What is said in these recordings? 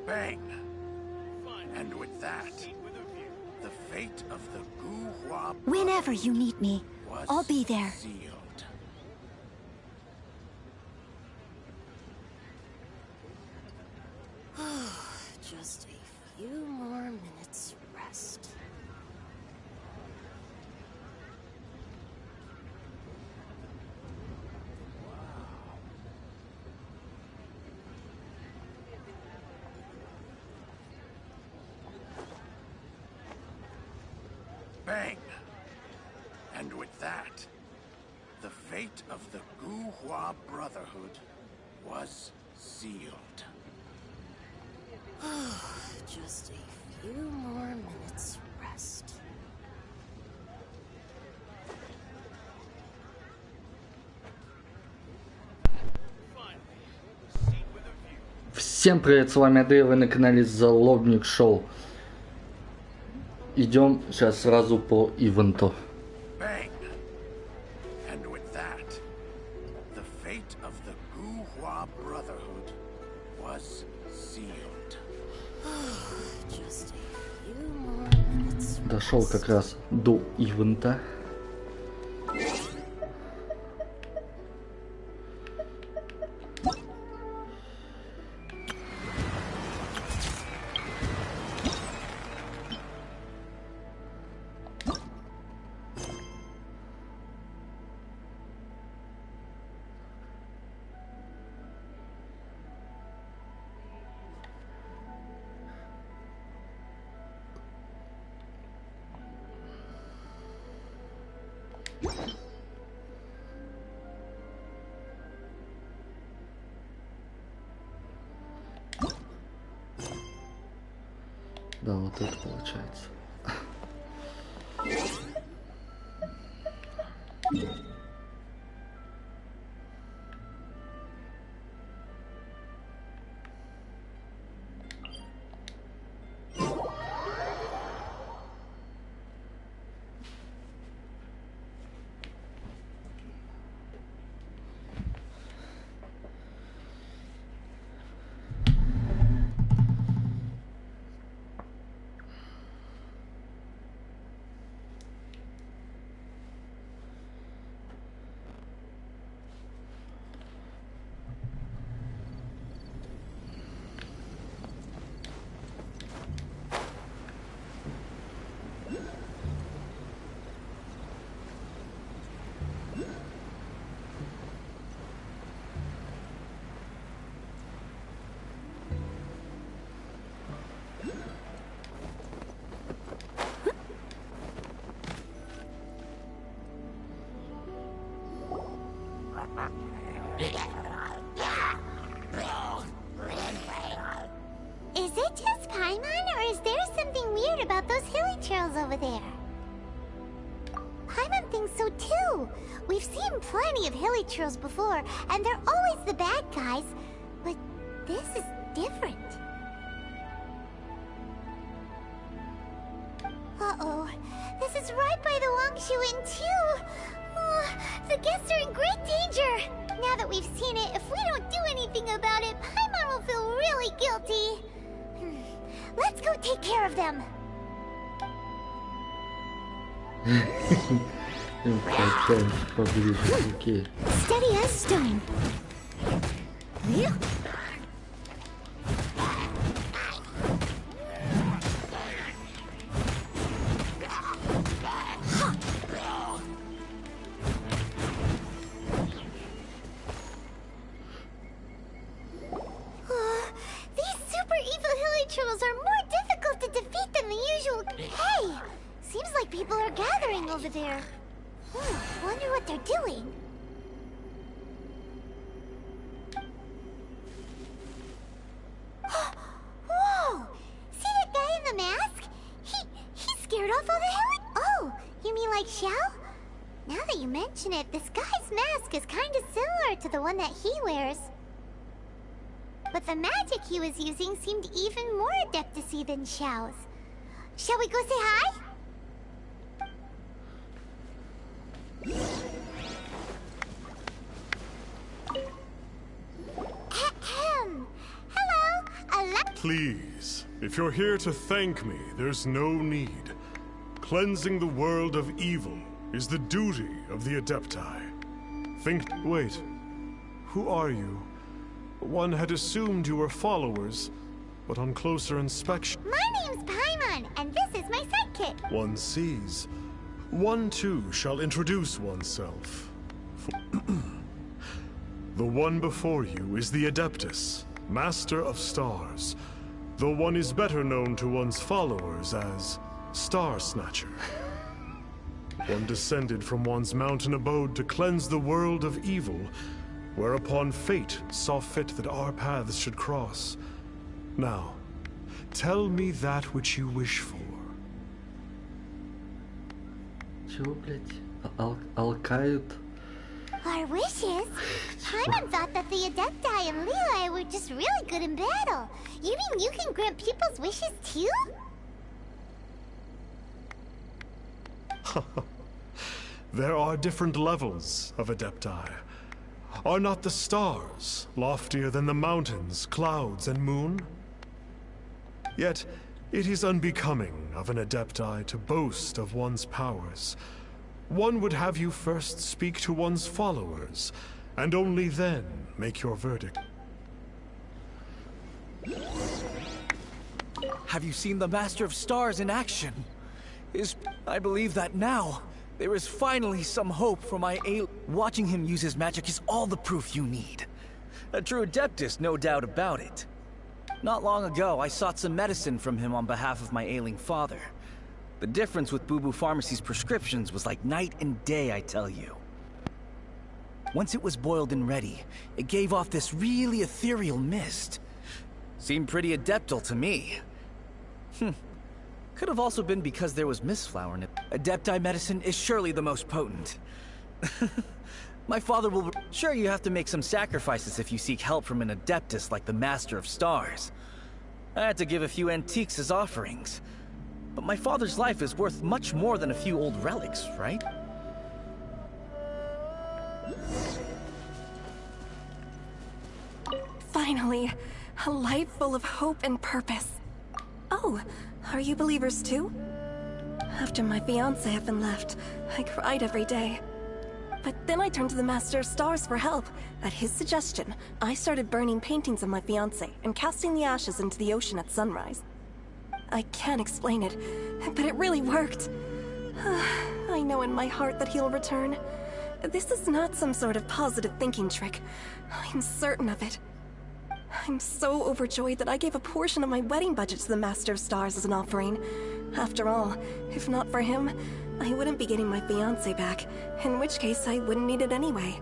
Bang! And with that, the fate of the Guhua Whenever you need me, I'll be there. sealed. Just a few more minutes rest. Bang! And with that, the fate of the Guhua Brotherhood was sealed. Just a few more minutes rest. Всем привет, с вами Андрей, вы на канале Zlobnic Show. Идем сейчас сразу по ивенту. Bang! And with that, the fate of the Guhua Brotherhood was sealed. Just a few more minutes. Дошел как раз до ивента. Да, вот это получается. Is it just Paimon, or is there something weird about those hilly trails over there? Paimon thinks so too. We've seen plenty of hilly trails before, and they're always the bad guys. But this is different. Uh-oh. This is right by the Wangshu Inn too. The guests are in great danger. Now that we've seen it, if we don't do anything about it, Paimon will feel really guilty. Let's go take care of them. Steady as stone. These super evil hilly trolls are more difficult to defeat than the usual. Hey! Seems like people are gathering over there. Wonder what they're doing. Whoa! See that guy in the mask? He scared off all the hilly. Oh, you mean like Xiao? Now that you mention it, this guy's mask is kind of similar to the one that he wears. But the magic he was using seemed even more adeptacy than Xiao's. Shall we go say hi? Ahem. Hello, Please, if you're here to thank me, there's no need. Cleansing the world of evil is the duty of the Adepti. Wait, who are you? One had assumed you were followers, but on closer inspection... My name's Paimon, and this is my sidekick. One sees. One too shall introduce oneself. The one before you is the Adeptus, Master of Stars, though one is better known to one's followers as Star Snatcher. One descended from one's mountain abode to cleanse the world of evil, whereupon fate saw fit that our paths should cross. Now, tell me that which you wish for. Чего, блять? Алкают? Our wishes? Paimon thought that the Adepti and Leela were just really good in battle. You mean you can grant people's wishes too? There are different levels of Adepti. Are not the stars loftier than the mountains, clouds, and moon? Yet, it is unbecoming of an Adepti to boast of one's powers. One would have you first speak to one's followers, and only then make your verdict. Have you seen the Master of Stars in action? I believe that now, there is finally some hope for my Watching him use his magic is all the proof you need. A true Adeptus, no doubt about it. Not long ago, I sought some medicine from him on behalf of my ailing father. The difference with Boo Boo Pharmacy's prescriptions was like night and day, I tell you. Once it was boiled and ready, it gave off this really ethereal mist. Seemed pretty adeptal to me. Could have also been because there was mistflower in it. Adepti medicine is surely the most potent. My father will... Sure, you have to make some sacrifices if you seek help from an Adeptus like the Master of Stars. I had to give a few antiques as offerings. But my father's life is worth much more than a few old relics, right? Finally, a life full of hope and purpose. Oh, are you believers too? After my fiancé had been left, I cried every day. But then I turned to the Master of Stars for help. At his suggestion, I started burning paintings of my fiancé and casting the ashes into the ocean at sunrise. I can't explain it, but it really worked. I know in my heart that he'll return. This is not some sort of positive thinking trick. I'm certain of it. I'm so overjoyed that I gave a portion of my wedding budget to the Master of Stars as an offering. After all, if not for him, I wouldn't be getting my fiancé back, in which case I wouldn't need it anyway.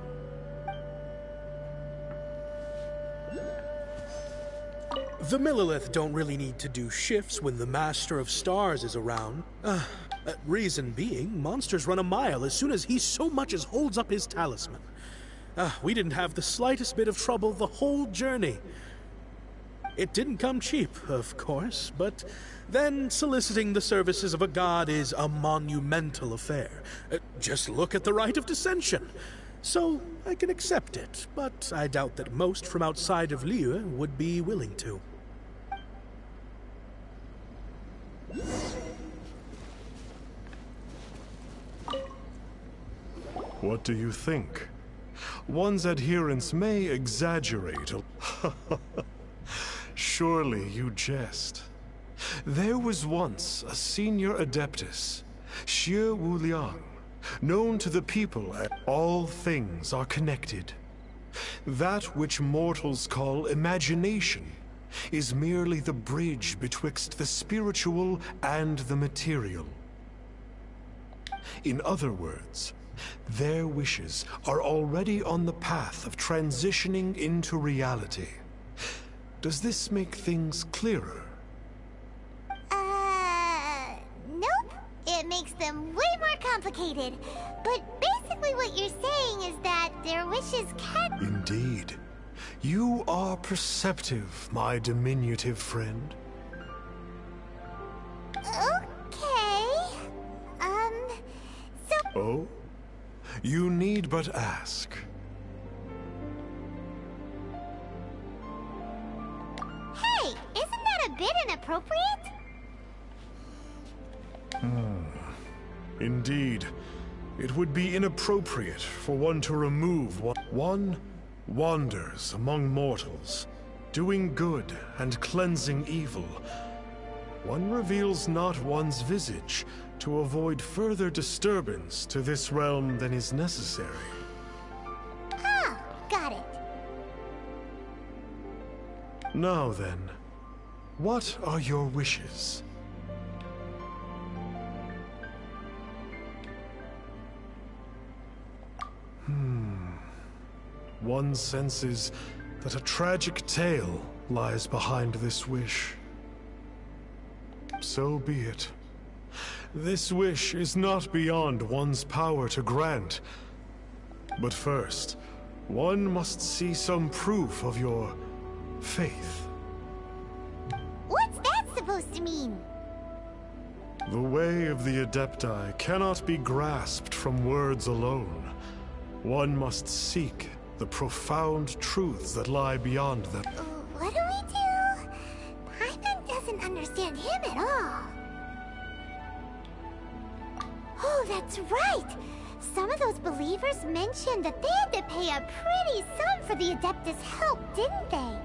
The Millilith don't really need to do shifts when the Master of Stars is around. Reason being, monsters run a mile as soon as he so much as holds up his talisman. We didn't have the slightest bit of trouble the whole journey. It didn't come cheap, of course, but then soliciting the services of a god is a monumental affair. Just look at the Rite of Dissension. So, I can accept it, but I doubt that most from outside of Liyue would be willing to. What do you think? One's adherents may exaggerate. Surely you jest. There was once a senior Adeptus, Xie Wuliang, known to the people as all things are connected. That which mortals call imagination is merely the bridge betwixt the spiritual and the material. In other words, their wishes are already on the path of transitioning into reality. Does this make things clearer? Nope. It makes them way more complicated. But basically what you're saying is that their wishes can... Indeed. You are perceptive, my diminutive friend. Okay. Oh? You need but ask. Hey, isn't that a bit inappropriate? Indeed. It would be inappropriate for one to remove one wanders among mortals, doing good and cleansing evil. One reveals not one's visage to avoid further disturbance to this realm than is necessary. Ah, got it. Now then, what are your wishes? One senses that a tragic tale lies behind this wish. So be it. This wish is not beyond one's power to grant. But first, one must see some proof of your faith. What's that supposed to mean? The way of the Adepti cannot be grasped from words alone. One must seek the profound truths that lie beyond them. What do we do? Paimon doesn't understand him at all. Oh, that's right! Some of those believers mentioned that they had to pay a pretty sum for the Adeptus' help, didn't they?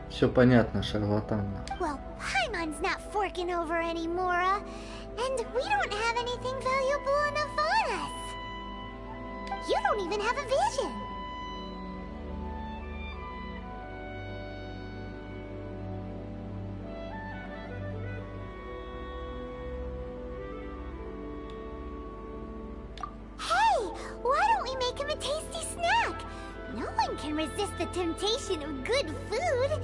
Все понятно, шарлатан. Well, Paimon's not forking over anymore, and we don't have anything valuable enough on us. You don't even have a vision. Hey, why don't we make him a tasty snack? No one can resist the temptation of good food,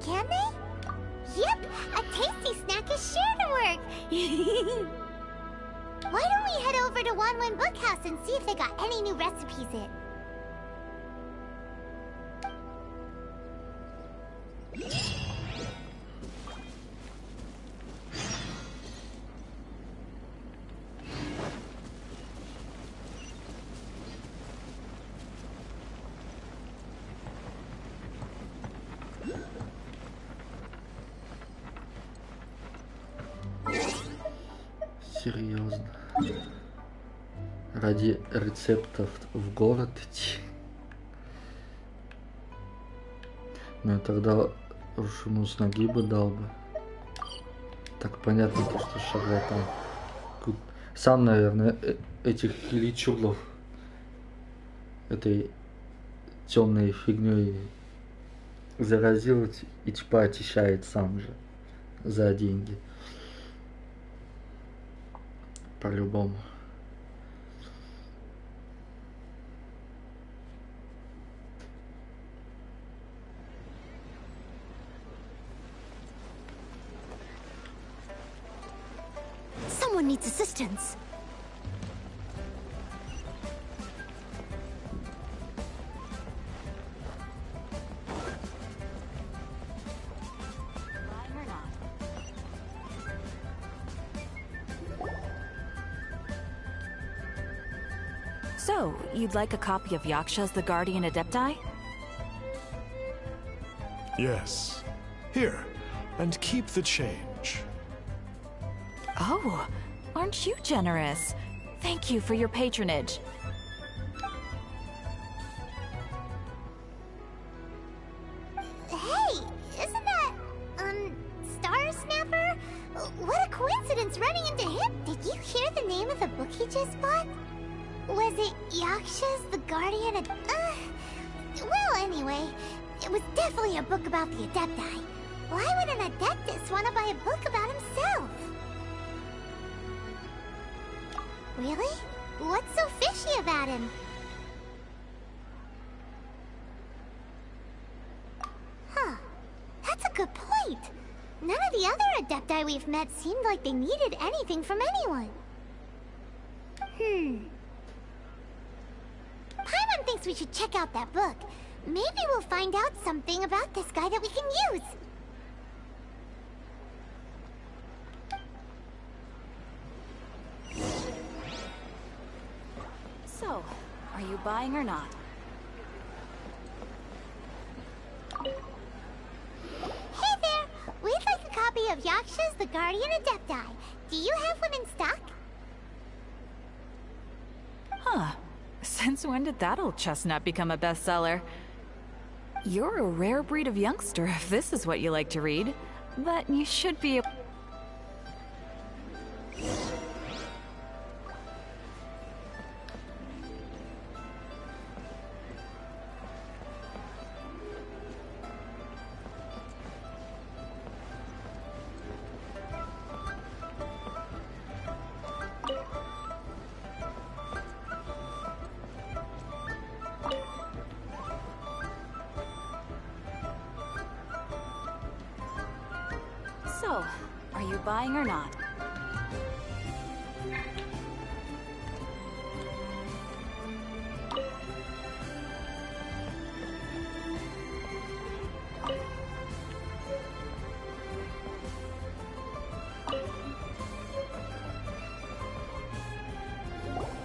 can they? Yep, a tasty snack is sure to work. Why don't we head over to Wanwen Bookhouse and see if they got any new recipes in? Серьезно. Ради рецептов в город идти. Ну тогда уж ему с ноги бы дал бы. Так понятно, то, что шарлатан. Сам, наверное, этих хиличурлов этой темной фигней заразил и типа очищает сам же за деньги. По-любому. Someone needs assistance. So, you'd like a copy of Yaksha's The Guardian Adepti? Yes. Here, and keep the change. Oh, aren't you generous? Thank you for your patronage. Hey, isn't that, Star Snapper? What a coincidence running into him! Did you hear the name of the book he just bought? Was it Yaksha's The Guardian of... well, anyway, it was definitely a book about the Adepti. Why would an Adeptus want to buy a book about himself? Really? What's so fishy about him? Huh. That's a good point. None of the other Adepti we've met seemed like they needed anything from anyone. Paimon thinks we should check out that book. Maybe we'll find out something about this guy that we can use. So, are you buying or not? Hey there! the Guardian Adepti. Do you have one in stock? Huh. Since when did that old chestnut become a bestseller? You're a rare breed of youngster if this is what you like to read. But you should be So, are you buying or not?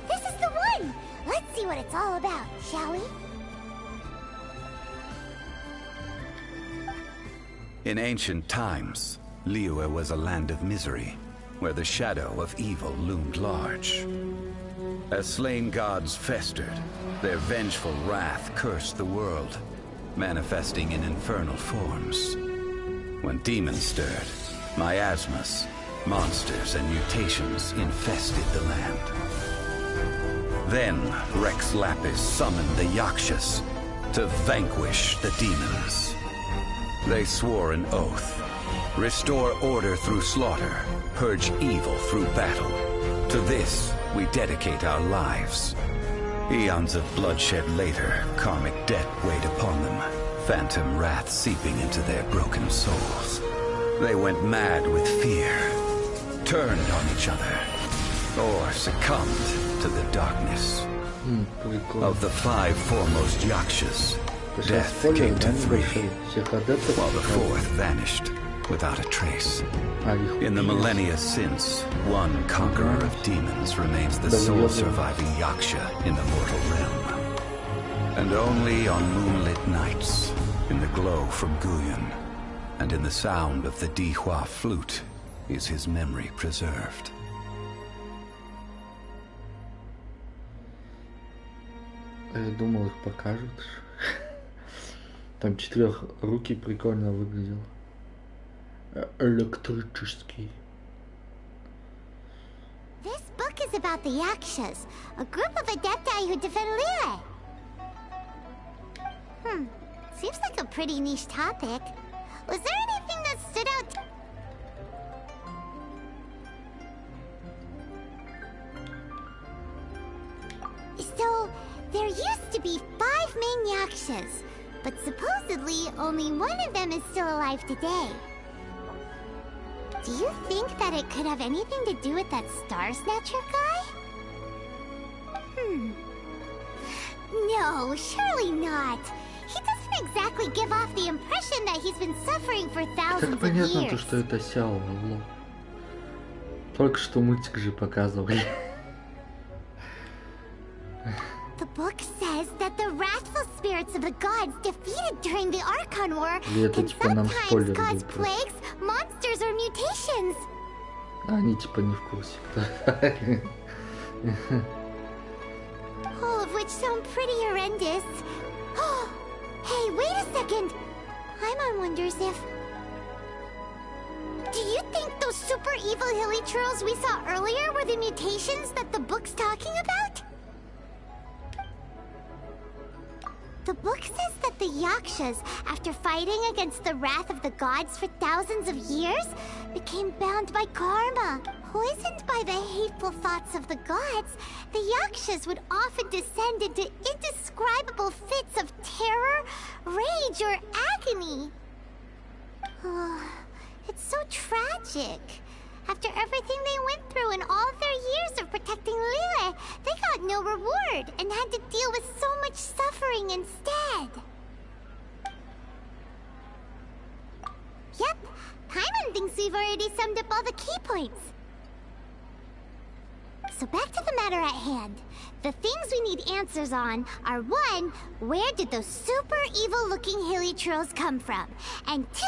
This is the one! Let's see what it's all about, shall we? In ancient times, Liyue was a land of misery, where the shadow of evil loomed large. As slain gods festered, their vengeful wrath cursed the world, manifesting in infernal forms. When demons stirred, miasmas, monsters, and mutations infested the land. Then Rex Lapis summoned the Yakshas to vanquish the demons. They swore an oath. Restore order through slaughter, purge evil through battle. To this, we dedicate our lives. Eons of bloodshed later, karmic debt weighed upon them, phantom wrath seeping into their broken souls. They went mad with fear, turned on each other, or succumbed to the darkness. Of the 5 foremost Yakshas, death came to 3, while the 4th vanished without a trace. In the millennia since, one conqueror of demons remains the sole surviving Yaksha in the mortal realm. And only on moonlit nights, in the glow from Guyon, and in the sound of the Dihua flute, is his memory preserved. Я думал, их покажут. Там 4-рукий прикольно выглядел. Электрический. This book is about the Yakshas, a group of adepti who defend Liyue. Seems like a pretty niche topic. Was there anything that stood out? So, there used to be 5 main Yakshas, but supposedly only one of them is still alive today. Do you think that it could have anything to do with that Star Snatcher guy? No, surely not. He doesn't exactly give off the impression that he's been suffering for thousands of years. Так понятно, что это Сяо, только что мультик же показывали. The book says that the wrathful spirits of the gods defeated during the Archon War can sometimes cause plagues, monsters, or mutations. Они типа не в курсе. All of which sound pretty horrendous. Hey, wait a second. Paimon wonders if... Do you think those super evil hilly trolls we saw earlier were the mutations that the book's talking about? The book says that the Yakshas, after fighting against the wrath of the gods for thousands of years, became bound by karma. Poisoned by the hateful thoughts of the gods, the Yakshas would often descend into indescribable fits of terror, rage, or agony. It's so tragic. After everything they went through and all their years of protecting Liyue, they got no reward and had to deal with so much suffering instead. Yep, Paimon thinks we've already summed up all the key points. So back to the matter at hand. The things we need answers on are 1, where did those super evil-looking hilly trolls come from? And 2,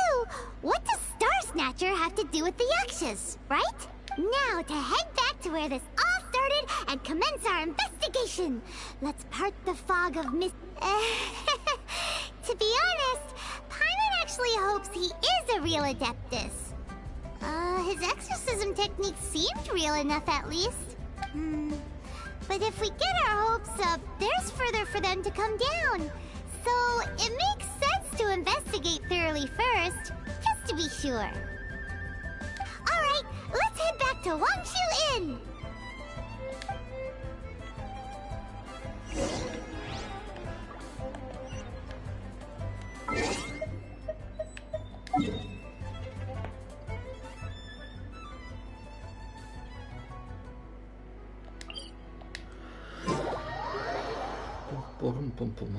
what does Star Snatcher have to do with the Yakshas, right? Now to head back to where this all started and commence our investigation. Let's part the fog of To be honest, Paimon actually hopes he is a real Adeptus. His exorcism technique seemed real enough at least. But if we get our hopes up, there's further for them to come down. So it makes sense to investigate thoroughly first, just to be sure. Alright, let's head back to Wangshu Inn! Пум-пум-пум.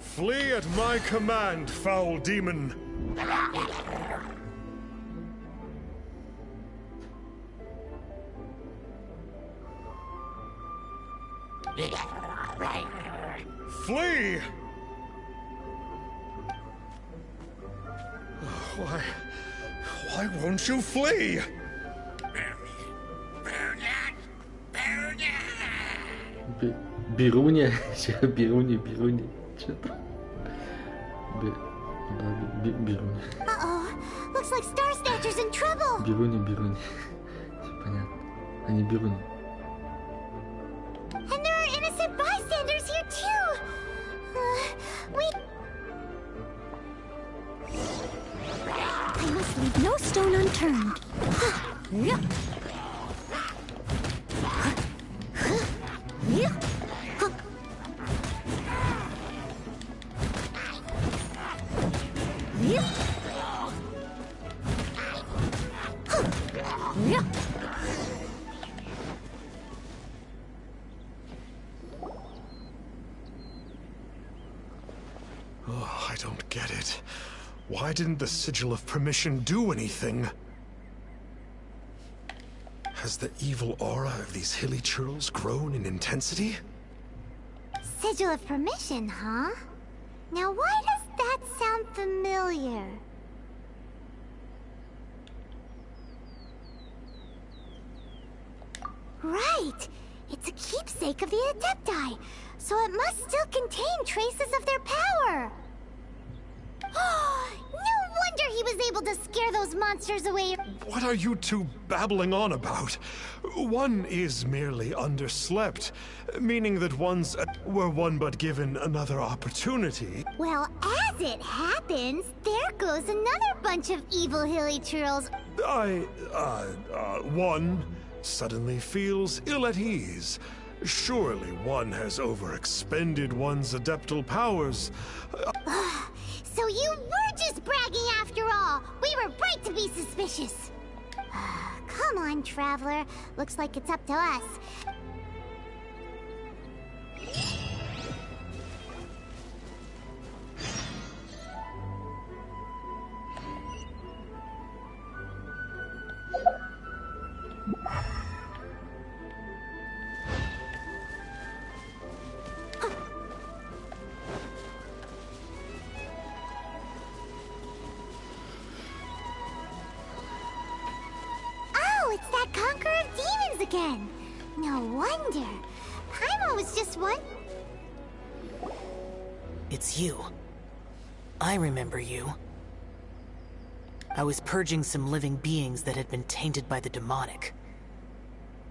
Flee at my command, foul demon! Flee! Why won't you flee? Бируни, Бируни, что-то. Бируни. Uh-oh, looks like Star Snatcher's in trouble. Бируни. Все понятно. Они Бируни. And there are innocent bystanders here too. I must leave no stone unturned. Oh, I don't get it. Why didn't the Sigil of Permission do anything? Has the evil aura of these hilly churls grown in intensity? Sigil of Permission, huh? Now why does that sound familiar? Right! It's a keepsake of the Adepti, so it must still contain traces of their power! No wonder he was able to scare those monsters away! What are you two babbling on about? One is merely underslept, meaning that were one but given another opportunity. Well, as it happens, there goes another bunch of evil hilly churls. One suddenly feels ill at ease. Surely one has overexpended one's adeptal powers. So you were just bragging after all! We were right to be suspicious! Come on, Traveler. Looks like it's up to us. It's that Conqueror of Demons again! No wonder. Paimon was just one... It's you. I remember you. I was purging some living beings that had been tainted by the demonic.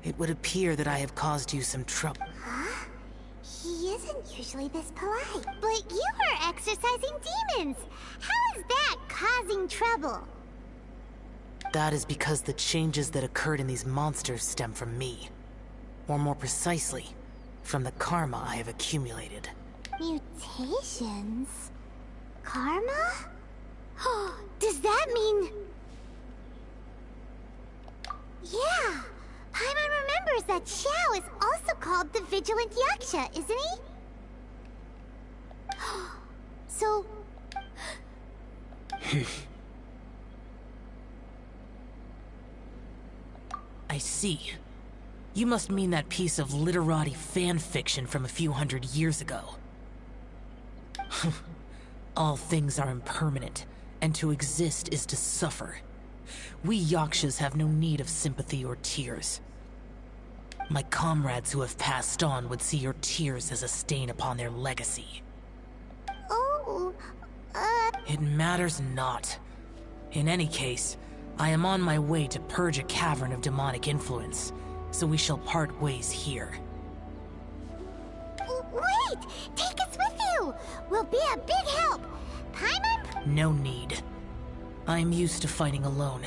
it would appear that I have caused you some trouble. Huh? He isn't usually this polite. But you are exorcising demons! How is that causing trouble? That is because the changes that occurred in these monsters stem from me. Or more precisely, from the karma I have accumulated. Mutations? Karma? Does that mean... Yeah! Paimon remembers that Xiao is also called the Vigilant Yaksha, isn't he? So... I see. You must mean that piece of literati fan fiction from a few hundred years ago. All things are impermanent, and to exist is to suffer. We Yakshas have no need of sympathy or tears. My comrades who have passed on would see your tears as a stain upon their legacy. Oh, It matters not. In any case, I am on my way to purge a cavern of demonic influence, so we shall part ways here. Wait! Take us with you! We'll be a big help! Paimon? No need. I am used to fighting alone.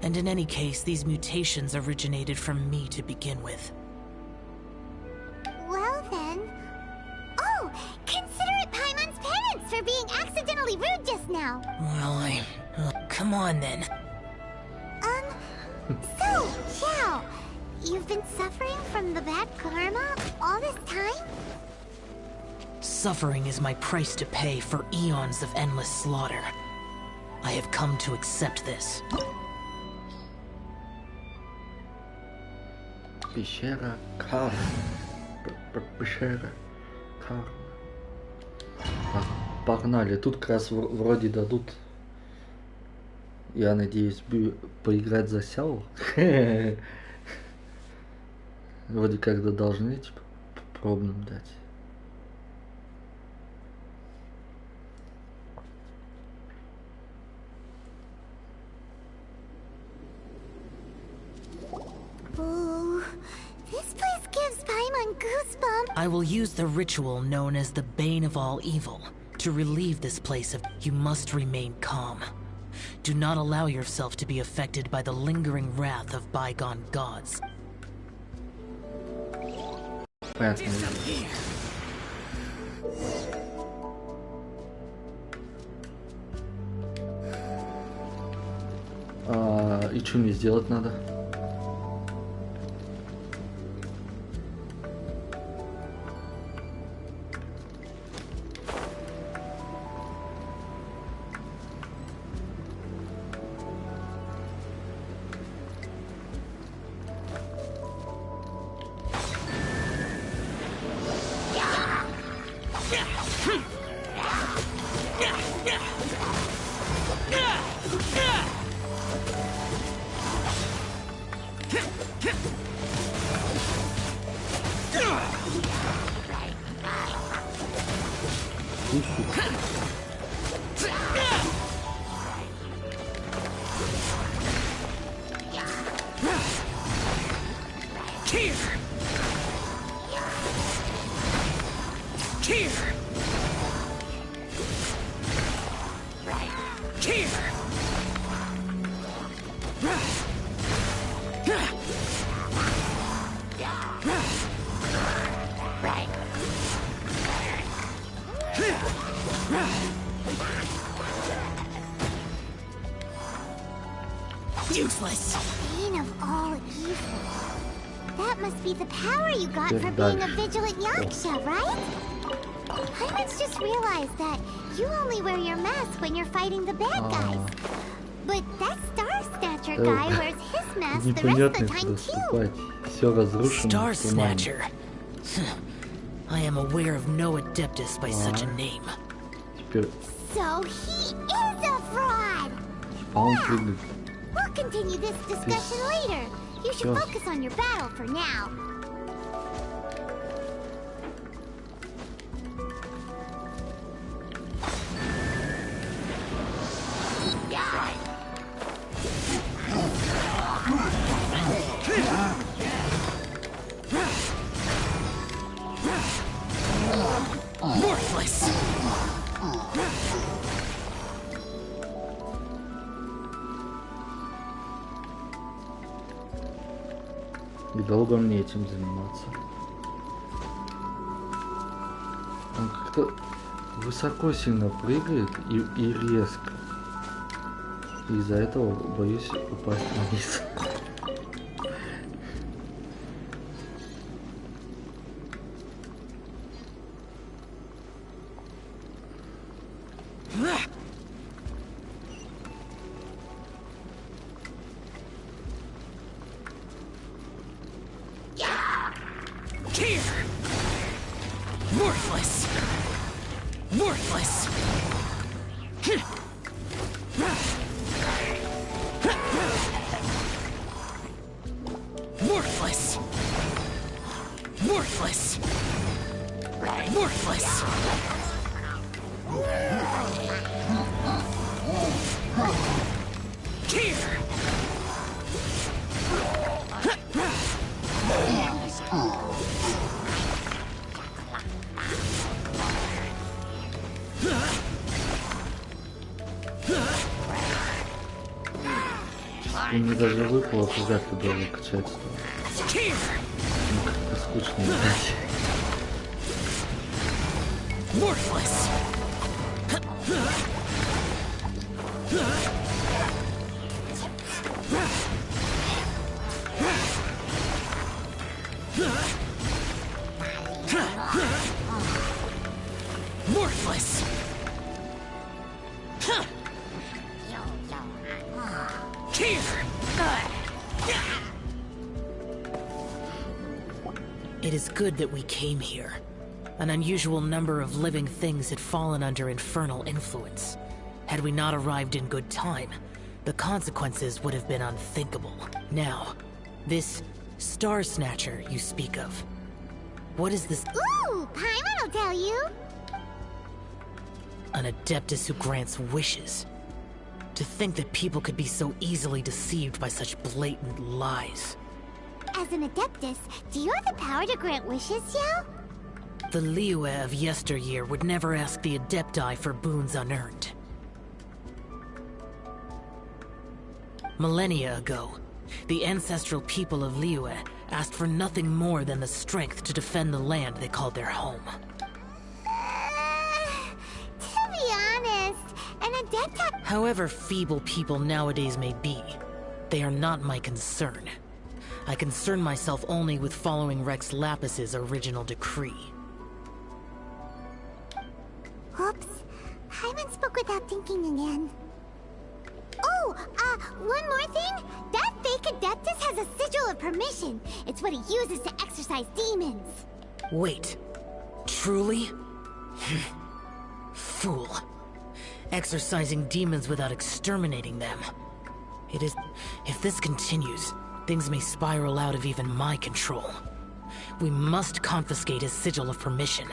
And in any case, these mutations originated from me to begin with. Well then... Oh! Consider it Paimon's penance for being accidentally rude just now! Well, come on then. So, Xiao, you've been suffering from the bad karma all this time? Suffering is my price to pay for eons of endless slaughter. I have come to accept this. Пещера кармы. Пещера кармы. Погнали. Тут как раз вроде дадут. Я надеюсь, поиграть за Сяо. Вроде как должны типа пробным дать. Ooh, this place gives Paimon goosebumps. I will use the ritual known as the Bane of All Evil to relieve this place of... You must remain calm. Do not allow yourself to be affected by the lingering wrath of bygone gods. Понятно. И что мне сделать надо? Useless. Bane of all evil. That must be the power you got for being a vigilant Yaksha, right? I must just realize that you only wear your mask when you're fighting the bad guys. But that Star Snatcher guy wears his mask the rest of the time too. Star Snatcher. I am aware of no adeptus by such a name. So he is a fraud! Yeah. We'll continue this discussion later. You should focus on your battle for now. Worthless! И долго мне этим заниматься? Он как-то высоко сильно прыгает и резко. Из-за этого боюсь упасть вниз. Мне даже выпало, вряд ли было качать. Ну, как-то скучно играть. Worthless! It is good that we came here. An unusual number of living things had fallen under infernal influence. Had we not arrived in good time, the consequences would have been unthinkable. Now, this Star Snatcher you speak of. What is this? Ooh, Paimon will tell you. An adeptus who grants wishes. To think that people could be so easily deceived by such blatant lies. As an adeptus, do you have the power to grant wishes, Xiao? The Liyue of yesteryear would never ask the Adepti for boons unearned. Millennia ago, the ancestral people of Liyue asked for nothing more than the strength to defend the land they called their home. To be honest, an adepti... However feeble people nowadays may be, they are not my concern. I concern myself only with following Rex Lapis's original decree. Oops. Paimon spoke without thinking again. Oh, one more thing. That fake adeptus has a sigil of permission. It's what he uses to exorcise demons. Wait. Truly? Fool. Exorcising demons without exterminating them. It is... If this continues, things may spiral out of even my control. We must confiscate his sigil of permission.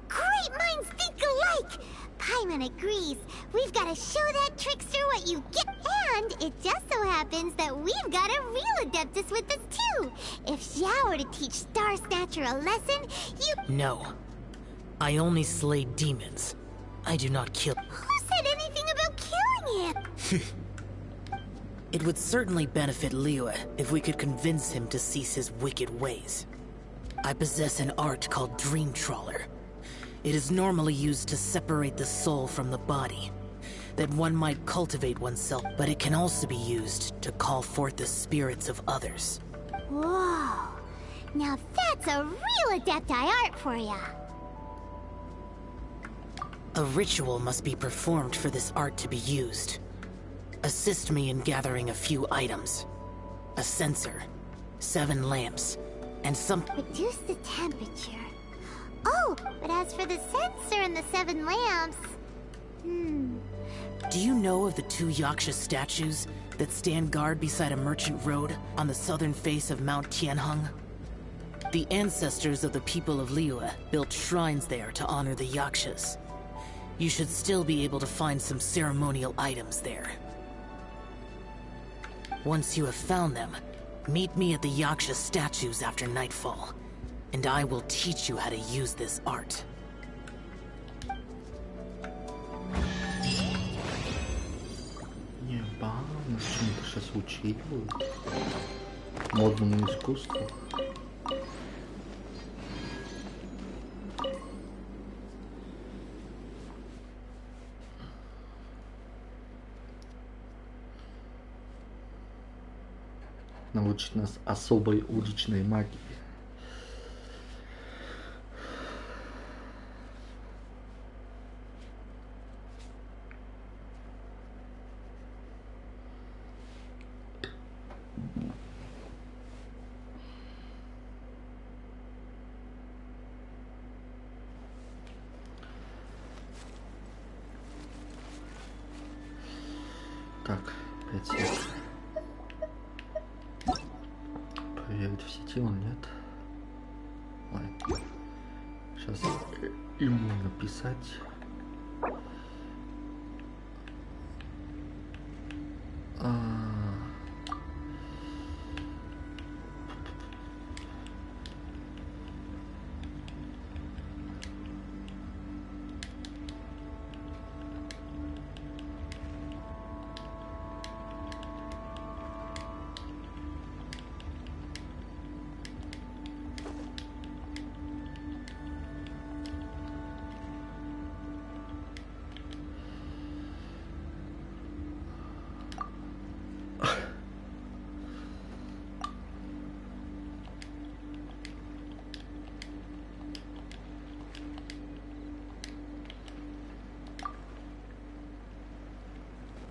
Great minds think alike! Paimon agrees. We've got to show that trickster what you get. And it just so happens that we've got a real adeptus with us too. If Xiao were to teach Star Snatcher a lesson, you... No. I only slay demons. I do not kill... Who said anything about killing him? It would certainly benefit Liyue if we could convince him to cease his wicked ways. I possess an art called Dream Trawler. It is normally used to separate the soul from the body, that one might cultivate oneself, but it can also be used to call forth the spirits of others. Whoa. Now that's a real Adepti art for ya. A ritual must be performed for this art to be used. Assist me in gathering a few items. A censer, 7 lamps, and some... Reduce the temperature. Oh, but as for the censer and the 7 lamps... Do you know of the 2 Yaksha statues that stand guard beside a merchant road on the southern face of Mount Tianheng? The ancestors of the people of Liyue built shrines there to honor the Yakshas. You should still be able to find some ceremonial items there. Once you have found them, Meet me at the Yaksha statues after nightfall, and I will teach you how to use this art. Еба, нас чем-то сейчас учитывают. Модному искусству. Научит нас особой уличной магии. Так, 5 секунд. Проверить в сети он нет. Ладно. Сейчас ему написать.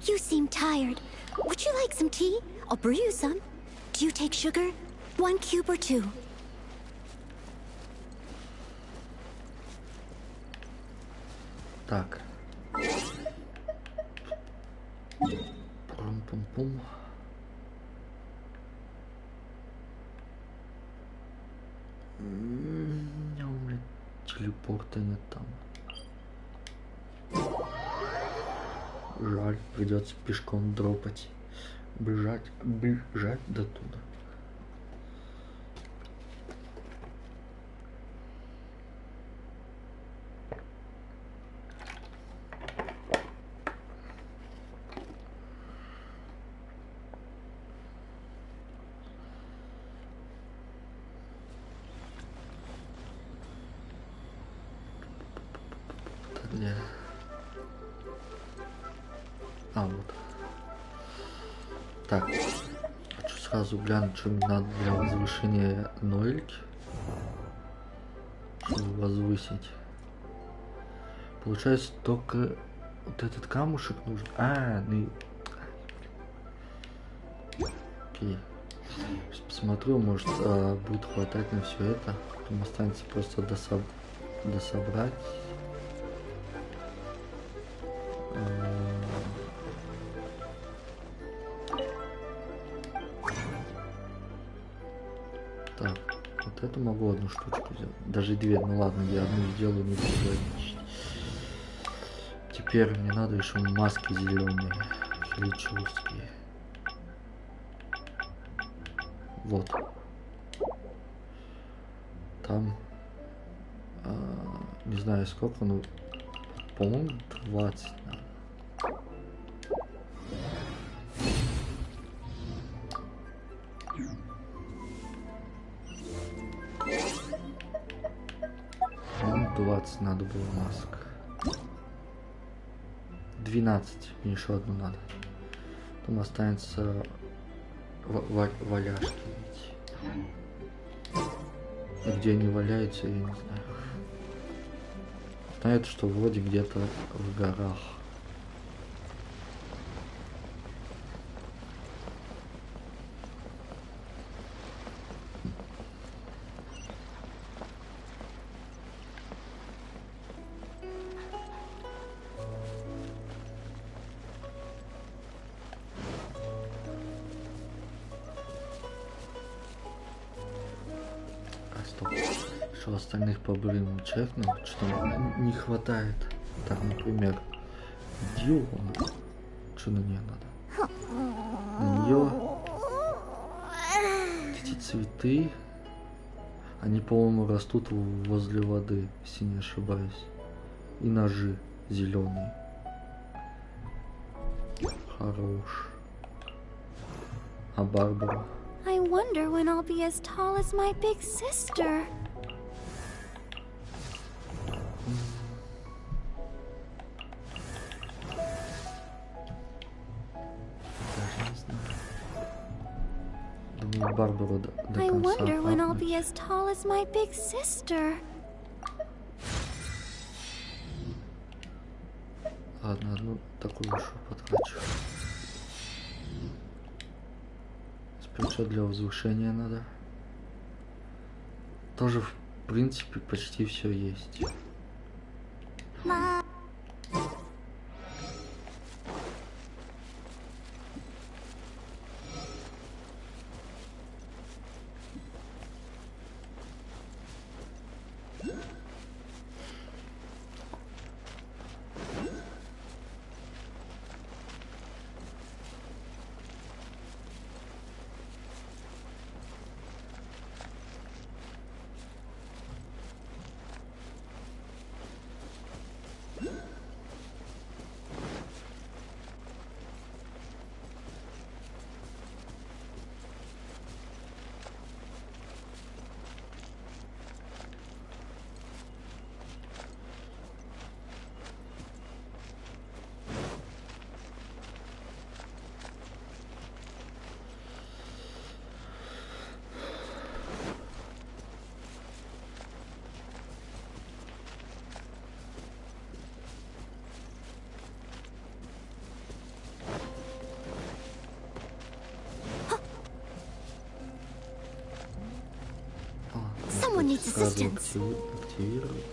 You seem tired. Would you like some tea? I'll brew you some. Do you take sugar? 1 cube or 2? Так. Пум-пум-пум. Телепорта нет там. Жаль, придется пешком дропать. Бежать до туда. Вот. Так, хочу сразу глянуть, что мне надо для возвышения Ноэльки. Чтобы возвысить. Получается, только вот этот камушек нужен. Ну... Окей. Сейчас посмотрю, может будет хватать на все это. Потом останется просто дособрать. Так, вот это могу одну штучку сделать. Даже 2, ну ладно, я одну сделаю, не буду. Теперь мне надо еще маски зеленые, хиличевские. Вот. Там, не знаю сколько, но, по-моему, 20 надо. По-моему, 20 надо было масок. 12, мне еще одну надо. Потом останется валяшки. Где они валяются, я не знаю. Знаю, что вроде где-то в горах. Что остальных по-бырому чекнул, что не хватает. Так, например, Дилана. Что на нее надо? На нее эти цветы, они, по-моему, растут возле воды, если не ошибаюсь. И ножи зеленые. Хорош. А Барбара? I wonder when I'll be as tall as my big sister. Думаю, Барбару до I конца wonder when I'll апнуть. be as tall as my big sister. Ладно, одну такую еще потрачу. Теперь что для возвышения надо? Тоже, в принципе, почти все есть. Someone needs Сразу assistance. активировать.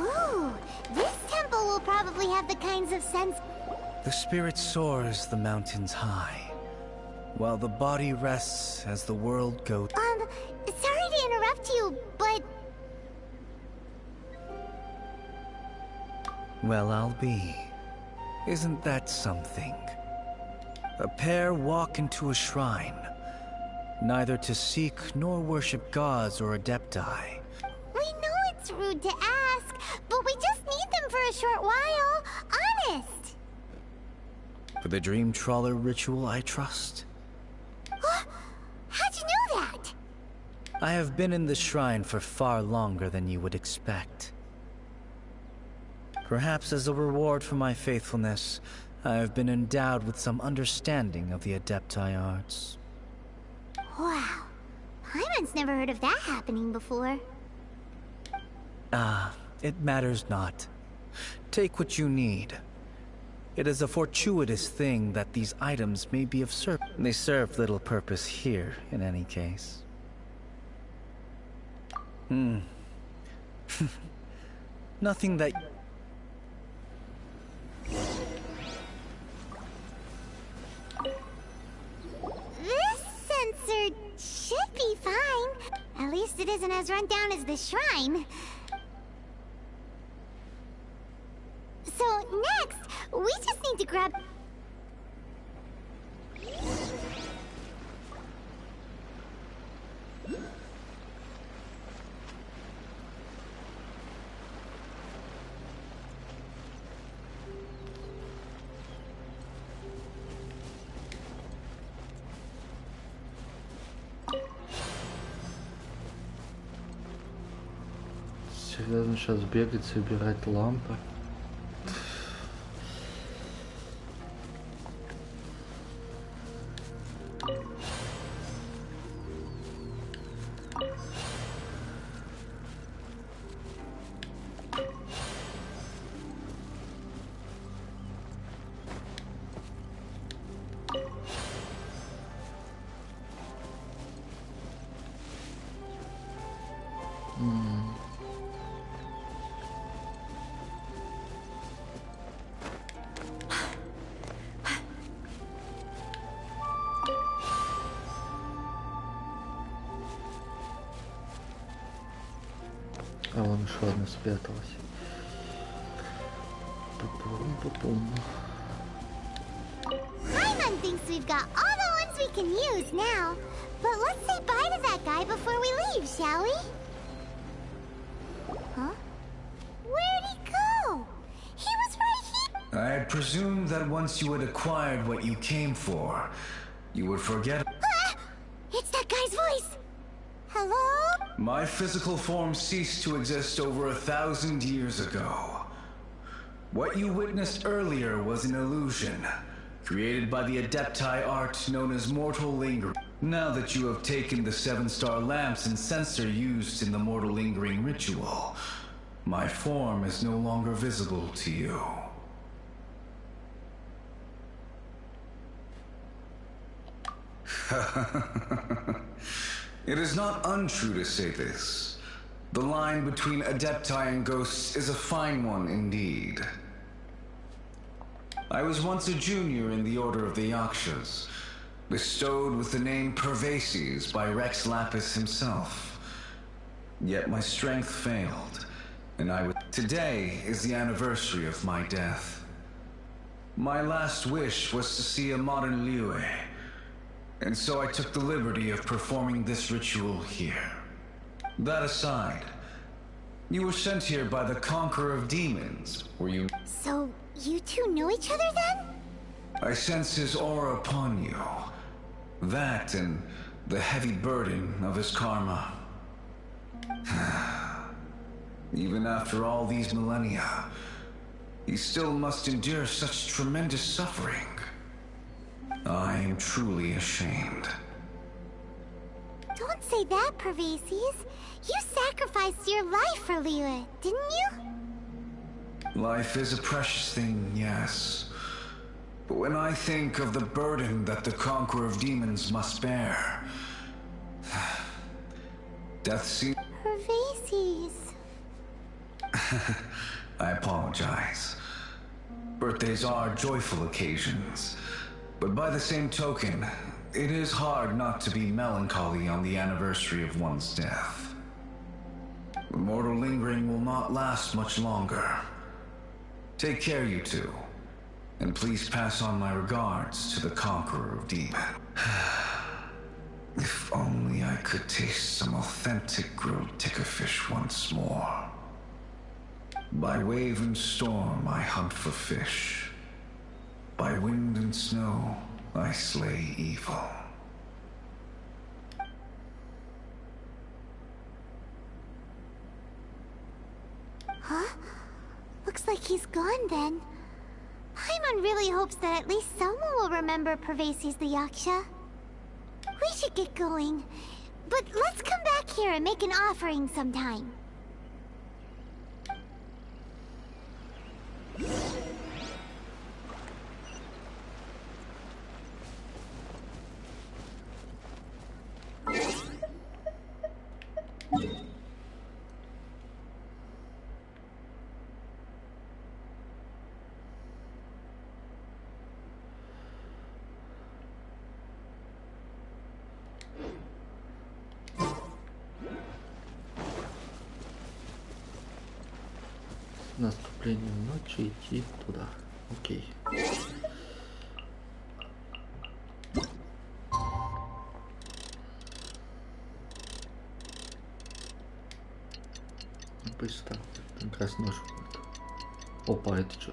Ooh, this temple will probably have the kinds of sense. The spirit soars the mountains high, while the body rests as the world goes. Sorry to interrupt you, but Well, I'll be. Isn't that something? A pair walk into a shrine, neither to seek nor worship gods or adepti. we know it's rude to ask, but we just need them for a short while. Honest. For the dream trawler ritual, I trust. How'd you know that? I have been in the shrine for far longer than you would expect. Perhaps as a reward for my faithfulness, I have been endowed with some understanding of the adepti arts. Wow. Paimon's never heard of that happening before. Ah, it matters not. Take what you need. It is a fortuitous thing that these items may be of service. They serve little purpose here, in any case. Nothing that... This sensor should be fine. At least it isn't as run down as the shrine. So next, we just need to grab... Серьезно, сейчас бегать, собирать лампы. еще одна спряталась. Paimon thinks we've got all the ones we can use now. But let's say bye to that guy before we leave, shall we? Huh? Where'd he go? He was right here. I had presumed that once you had acquired what you came for, you would forget. Ah! It's that guy's voice. Hello? My physical form ceased to exist over 1,000 years ago. What you witnessed earlier was an illusion, created by the Adepti art known as mortal lingering. Now that you have taken the 7-star lamps and censer used in the mortal lingering ritual, my form is no longer visible to you. It is not untrue to say this. The line between Adepti and ghosts is a fine one indeed. I was once a junior in the Order of the Yakshas, bestowed with the name Pervases by Rex Lapis himself. Yet my strength failed, and Today is the anniversary of my death. My last wish was to see a modern Liyue, and so I took the liberty of performing this ritual here. That aside, you were sent here by the Conqueror of Demons, were you? So, you two know each other then? I sense his aura upon you. That and the heavy burden of his karma. Even after all these millennia, he still must endure such tremendous suffering. I am truly ashamed. Don't say that, Pervases. You sacrificed your life for Liyue, didn't you? Life is a precious thing, yes. But when I think of the burden that the Conqueror of Demons must bear, death seems... Pervases. I apologize. Birthdays are joyful occasions, but by the same token, it is hard not to be melancholy on the anniversary of one's death. The mortal lingering will not last much longer. Take care, you two, and please pass on my regards to the Conqueror of Demons. If only I could taste some authentic grilled tickerfish once more. By wave and storm I hunt for fish. By wind and snow I slay evil. Huh? Looks like he's gone then. Paimon really hopes that at least someone will remember Pervases the Yaksha. We should get going, but let's come back here and make an offering sometime. С наступлением ночи идти туда. Окей. Быстро. Как раз нож будет. Опа, это что?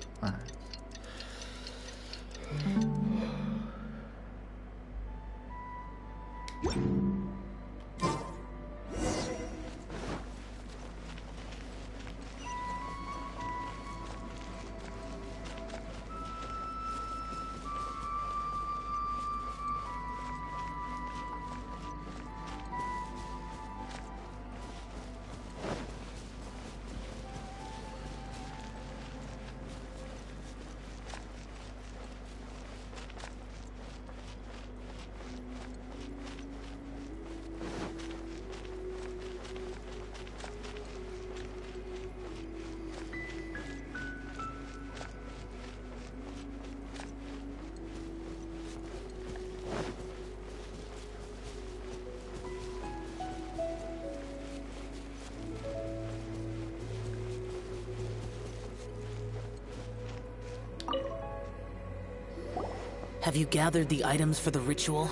Have you gathered the items for the ritual?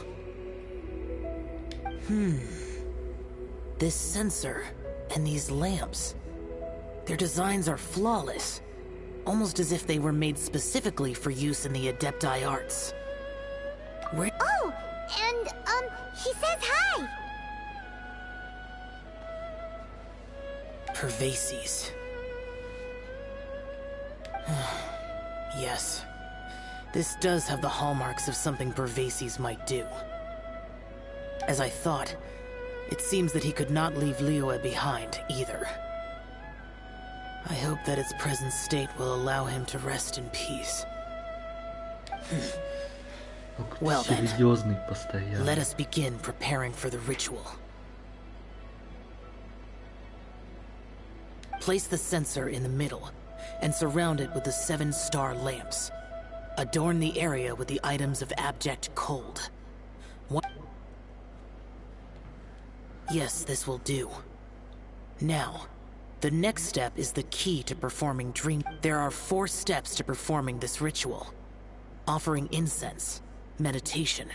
This sensor and these lamps. Their designs are flawless. Almost as if they were made specifically for use in the Adepti arts. Where— Oh, and, he says hi! Pervases. Yes. This does have the hallmarks of something Pervases might do. As I thought, it seems that he could not leave Liyue behind, either. I hope that its present state will allow him to rest in peace. Well then, let us begin preparing for the ritual. Place the sensor in the middle, and surround it with the 7-star lamps. Adorn the area with the items of abject cold. Yes, this will do. Now, the next step is the key to performing dream. There are 4 steps to performing this ritual. Offering incense, meditation.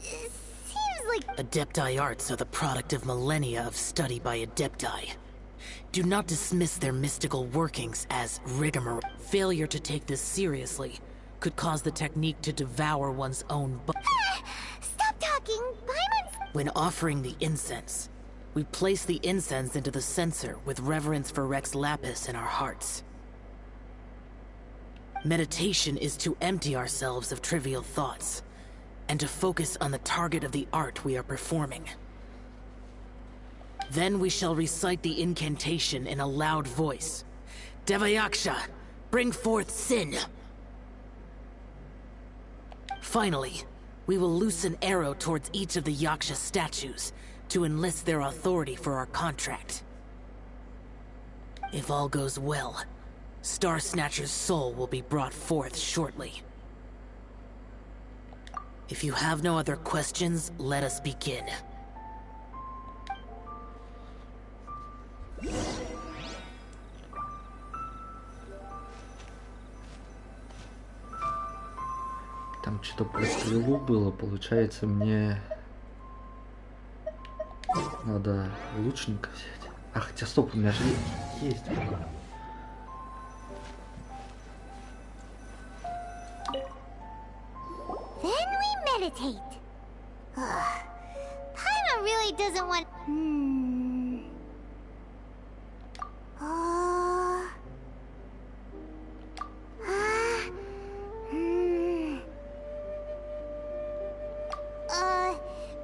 Seems like Adepti arts are the product of millennia of study by Adepti. Do not dismiss their mystical workings as rigmarole. Failure to take this seriously could cause the technique to devour one's own Stop talking! Paimon! When offering the incense, we place the incense into the censer with reverence for Rex Lapis in our hearts. Meditation is to empty ourselves of trivial thoughts, and to focus on the target of the art we are performing. Then we shall recite the incantation in a loud voice. Devayaksha, bring forth sin! Finally, we will loose an arrow towards each of the Yaksha statues to enlist their authority for our contract. If all goes well, Star Snatcher's soul will be brought forth shortly. If you have no other questions, let us begin. Там что-то про стрелу было, получается, мне надо лучника взять. А хотя стоп, у меня же есть. Then we meditate. Paimon really doesn't want.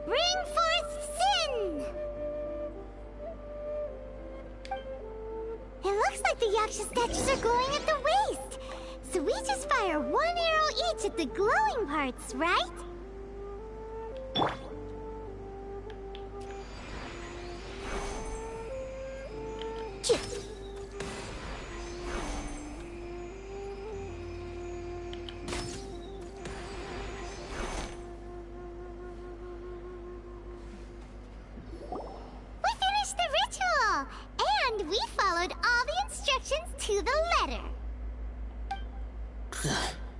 Bring forth sin! It looks like the Yaksha statues are glowing at the waist. So we just fire 1 arrow each at the glowing parts, right?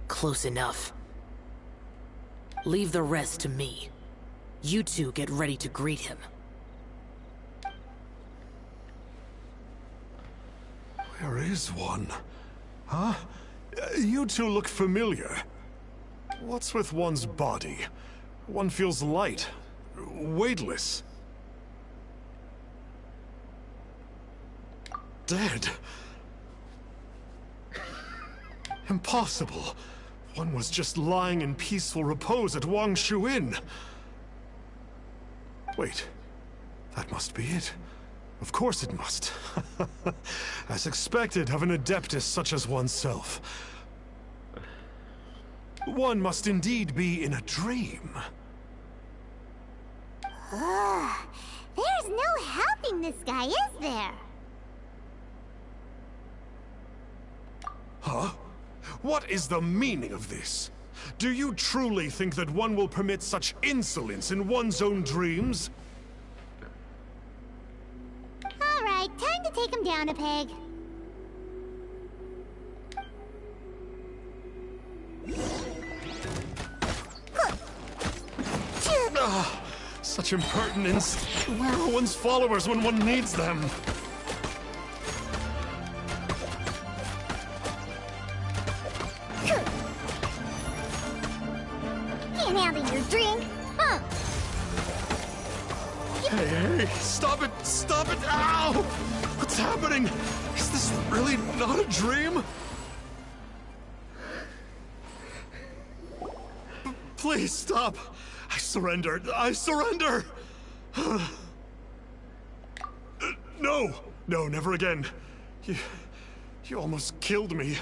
Close enough. Leave the rest to me. You two get ready to greet him. Where is one? Huh? You two look familiar. What's with one's body? One feels light, weightless. Dead. Impossible. One was just lying in peaceful repose at Wangshu Inn. Wait, that must be it. Of course it must. As expected of an adeptus such as oneself. One must indeed be in a dream. There's no helping this guy, is there? Huh? What is the meaning of this? Do you truly think that one will permit such insolence in one's own dreams? Alright, time to take him down a peg. such impertinence. Where are one's followers when one needs them? Can't handle your drink, huh? Hey, stop it! Stop it! Ow! What's happening? Is this really not a dream? Please stop! I surrender! I surrender! No! No, never again. You almost killed me.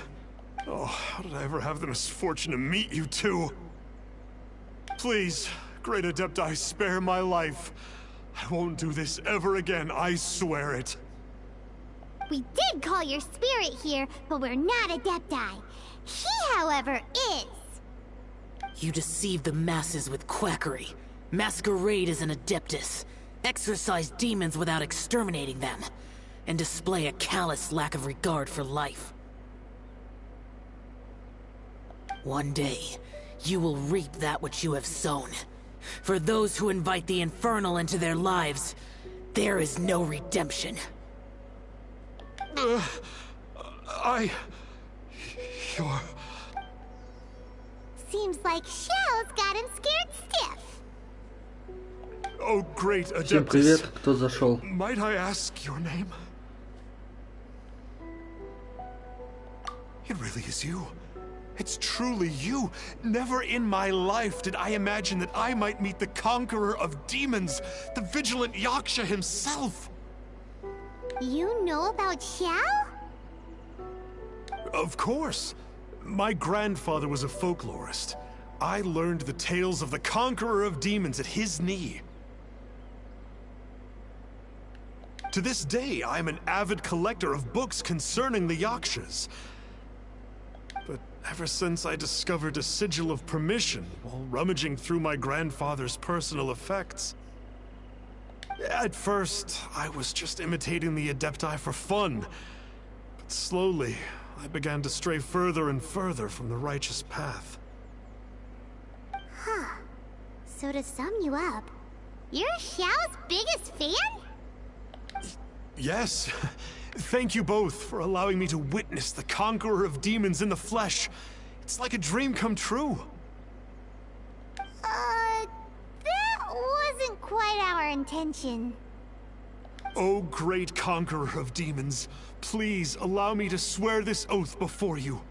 Oh, how did I ever have the misfortune to meet you two? Please, Great Adepti, spare my life. I won't do this ever again, I swear it. We did call your spirit here, but we're not Adepti. He, however, is. You deceive the masses with quackery, masquerade as an Adeptus, exorcise demons without exterminating them, and display a callous lack of regard for life. One day, you will reap that which you have sown. For those who invite the infernal into their lives, there is no redemption. You're... Seems like Xiao's got him scared stiff. Oh, great Adeptus. Всем привет, кто зашел? Might I ask your name? It really is you. It's truly you. Never in my life did I imagine that I might meet the conqueror of demons, the vigilant Yaksha himself. You know about Xiao? Of course. My grandfather was a folklorist. I learned the tales of the conqueror of demons at his knee. To this day, I'm an avid collector of books concerning the Yakshas. But ever since I discovered a sigil of permission while rummaging through my grandfather's personal effects, at first, I was just imitating the Adepti for fun. But slowly, I began to stray further and further from the righteous path. Huh. So to sum you up, you're Xiao's biggest fan? Yes. Thank you both for allowing me to witness the conqueror of demons in the flesh. It's like a dream come true. That wasn't quite our intention. Oh, great conqueror of demons, please allow me to swear this oath before you.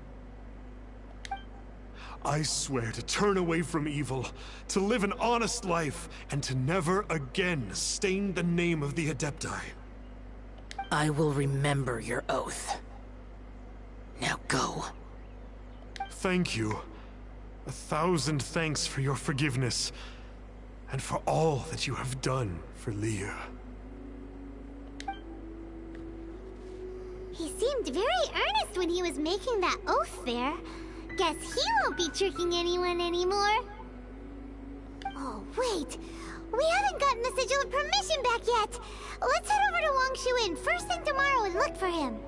I swear to turn away from evil, to live an honest life, and to never again stain the name of the Adepti. I will remember your oath. Now go. Thank you. 1,000 thanks for your forgiveness, and for all that you have done for Leah. He seemed very earnest when he was making that oath there. Guess he won't be tricking anyone anymore. Oh, wait. We haven't gotten the sigil of permission back yet. Let's head over to Wang Shuin first thing tomorrow and look for him.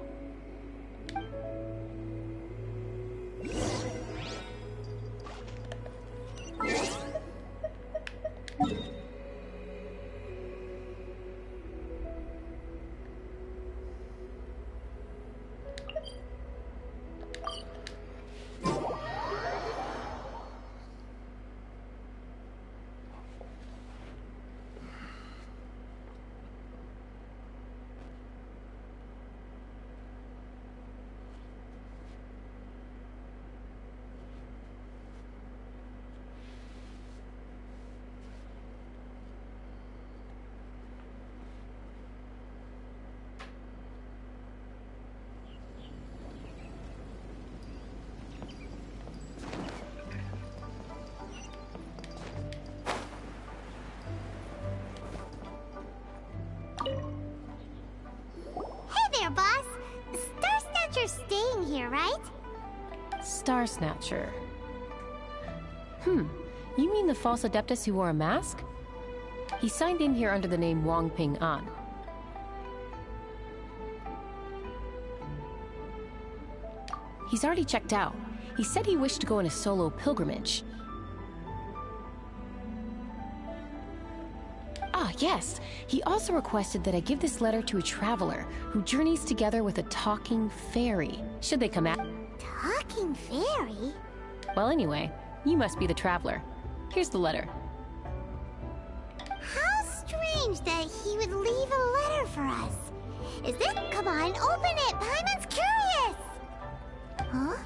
Boss. Star Snatcher's staying here, right? Star Snatcher. You mean the false Adeptus who wore a mask? He signed in here under the name Wang Ping An. He's already checked out. He said he wished to go on a solo pilgrimage. Yes, he also requested that I give this letter to a traveler who journeys together with a talking fairy. Should they come out? Talking fairy? Well, anyway, you must be the traveler. Here's the letter. How strange that he would leave a letter for us. Is this? Come on, open it! Paimon's curious! Huh?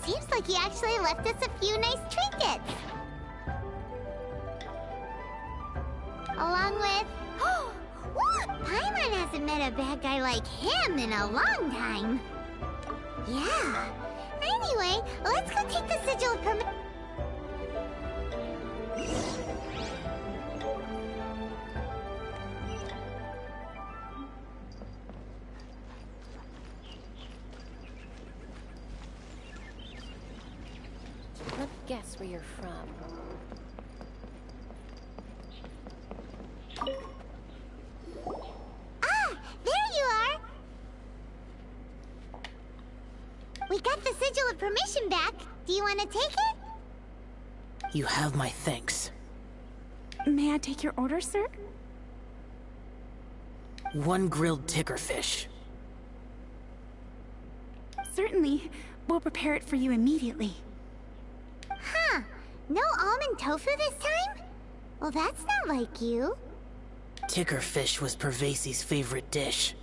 Seems like he actually left us a few nice trinkets. Along with... What? Paimon hasn't met a bad guy like him in a long time. Yeah. Anyway, let's go take the sigil of permission. Let's guess where you're from. Ah! There you are! We got the sigil of permission back. Do you want to take it? You have my thanks. May I take your order, sir? 1 grilled tickerfish. Certainly. We'll prepare it for you immediately. Huh. No almond tofu this time? Well, that's not like you. Tickerfish was Pervasi's favorite dish.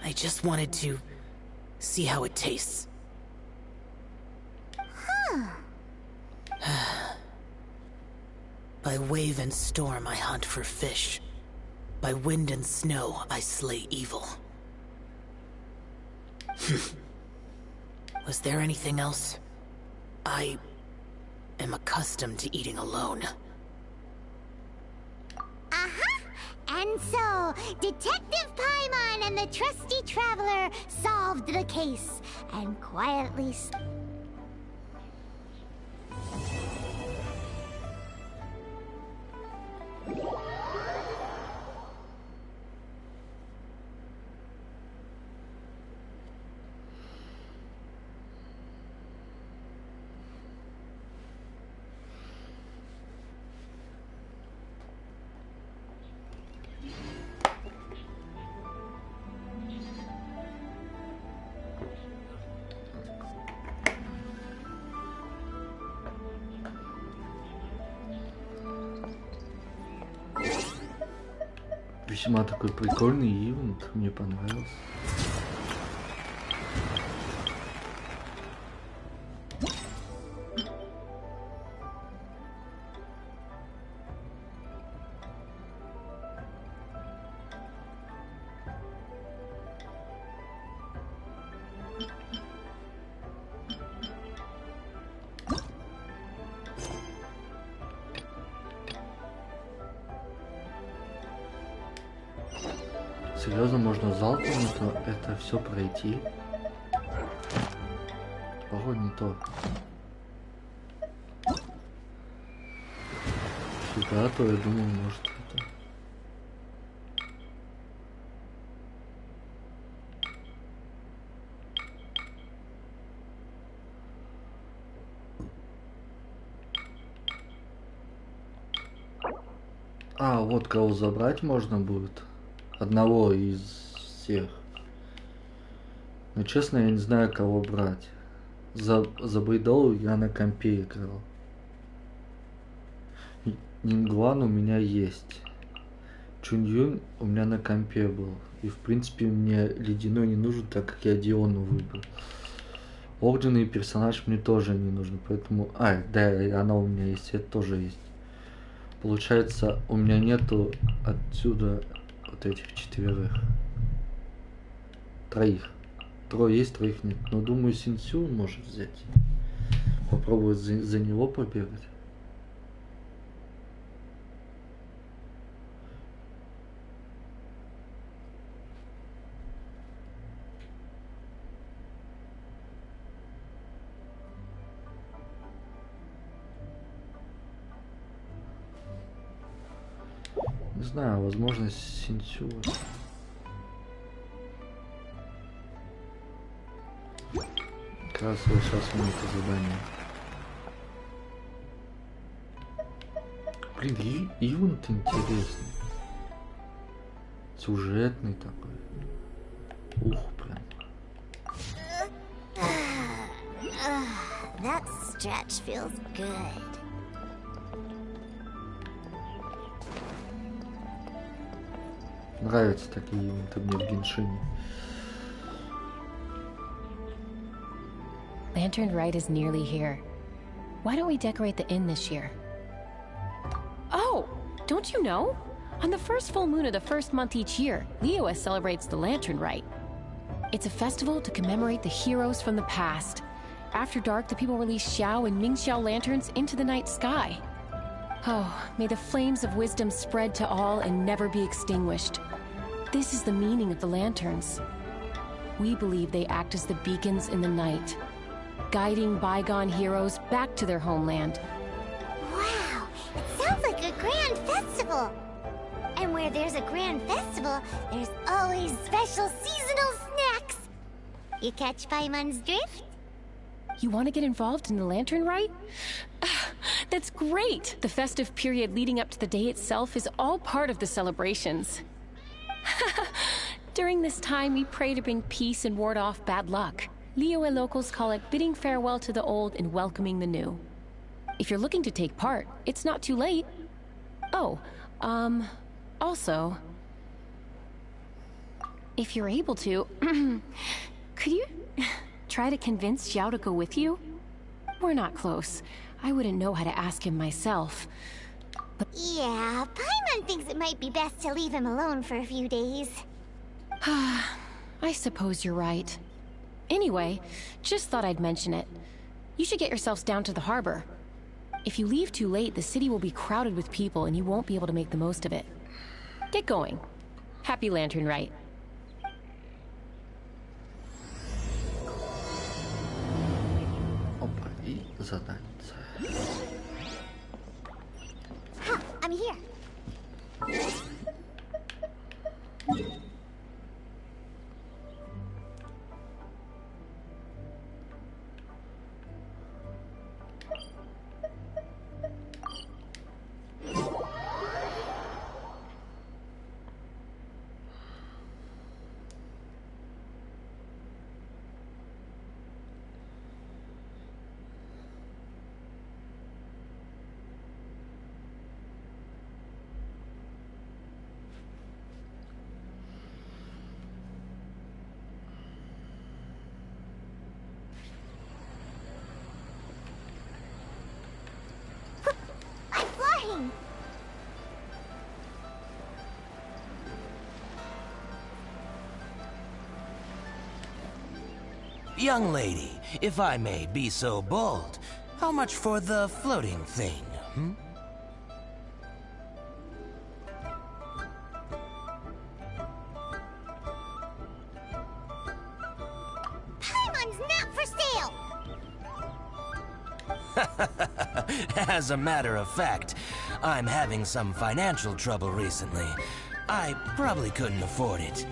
I just wanted to see how it tastes. Huh. By wave and storm I hunt for fish. By wind and snow I slay evil. Was there anything else? I am accustomed to eating alone. Uh-huh. And so, Detective Paimon and the trusty traveler solved the case and quietly... Весьма такой прикольный ивент, мне понравился. Серьезно, можно залпом это все пройти? Похоже, не то. Сюда, то я думал, может это. А, вот кого забрать можно будет. Одного из всех. Но честно, я не знаю, кого брать. За Бейдолу я на компе играл. Нингуан у меня есть. Чуньюн у меня на компе был. И в принципе мне ледяной не нужен, так как я Диону выбрал. Огненный персонаж мне тоже не нужен, поэтому... А, да, она у меня есть, это тоже есть. Получается, у меня нету отсюда... Вот этих 4. 3. 3 есть, 3 нет. Но думаю, Синсю может взять. Попробовать за него побегать. Не знаю, возможно, Синсю. Как раз вот сейчас у меня это задание. Блин, ивент интересный. Сюжетный такой. Ух, прям. That stretch feels good. Нравятся такие ивенты мне в Геншине. Lantern Rite is nearly here. Why don't we decorate the inn this year? Oh, don't you know? On the first full moon of the first month each year, Liyue celebrates the Lantern Rite. It's a festival to commemorate the heroes from the past. After dark, the people release Xiao and Mingxiao lanterns into the night sky. Oh, may the flames of wisdom spread to all and never be extinguished. This is the meaning of the lanterns. We believe they act as the beacons in the night, guiding bygone heroes back to their homeland. Wow, it sounds like a grand festival. And where there's a grand festival, there's always special seasonal snacks. You catch Paimon's drift? You want to get involved in the Lantern Rite? That's great! The festive period leading up to the day itself is all part of the celebrations. During this time, we pray to bring peace and ward off bad luck. Liyue locals call it bidding farewell to the old and welcoming the new. If you're looking to take part, it's not too late. Oh, also, if you're able to, could you try to convince Xiao to go with you? We're not close. I wouldn't know how to ask him myself. But yeah, Paimon thinks it might be best to leave him alone for a few days. I suppose you're right. Anyway, just thought I'd mention it. You should get yourselves down to the harbor. If you leave too late, the city will be crowded with people and you won't be able to make the most of it. Get going. Happy Lantern Rite. Опа, и задание. Ha, I'm here. Young lady, if I may be so bold, how much for the floating thing, hmm? Paimon's not for sale! As a matter of fact, I'm having some financial trouble recently. I probably couldn't afford it.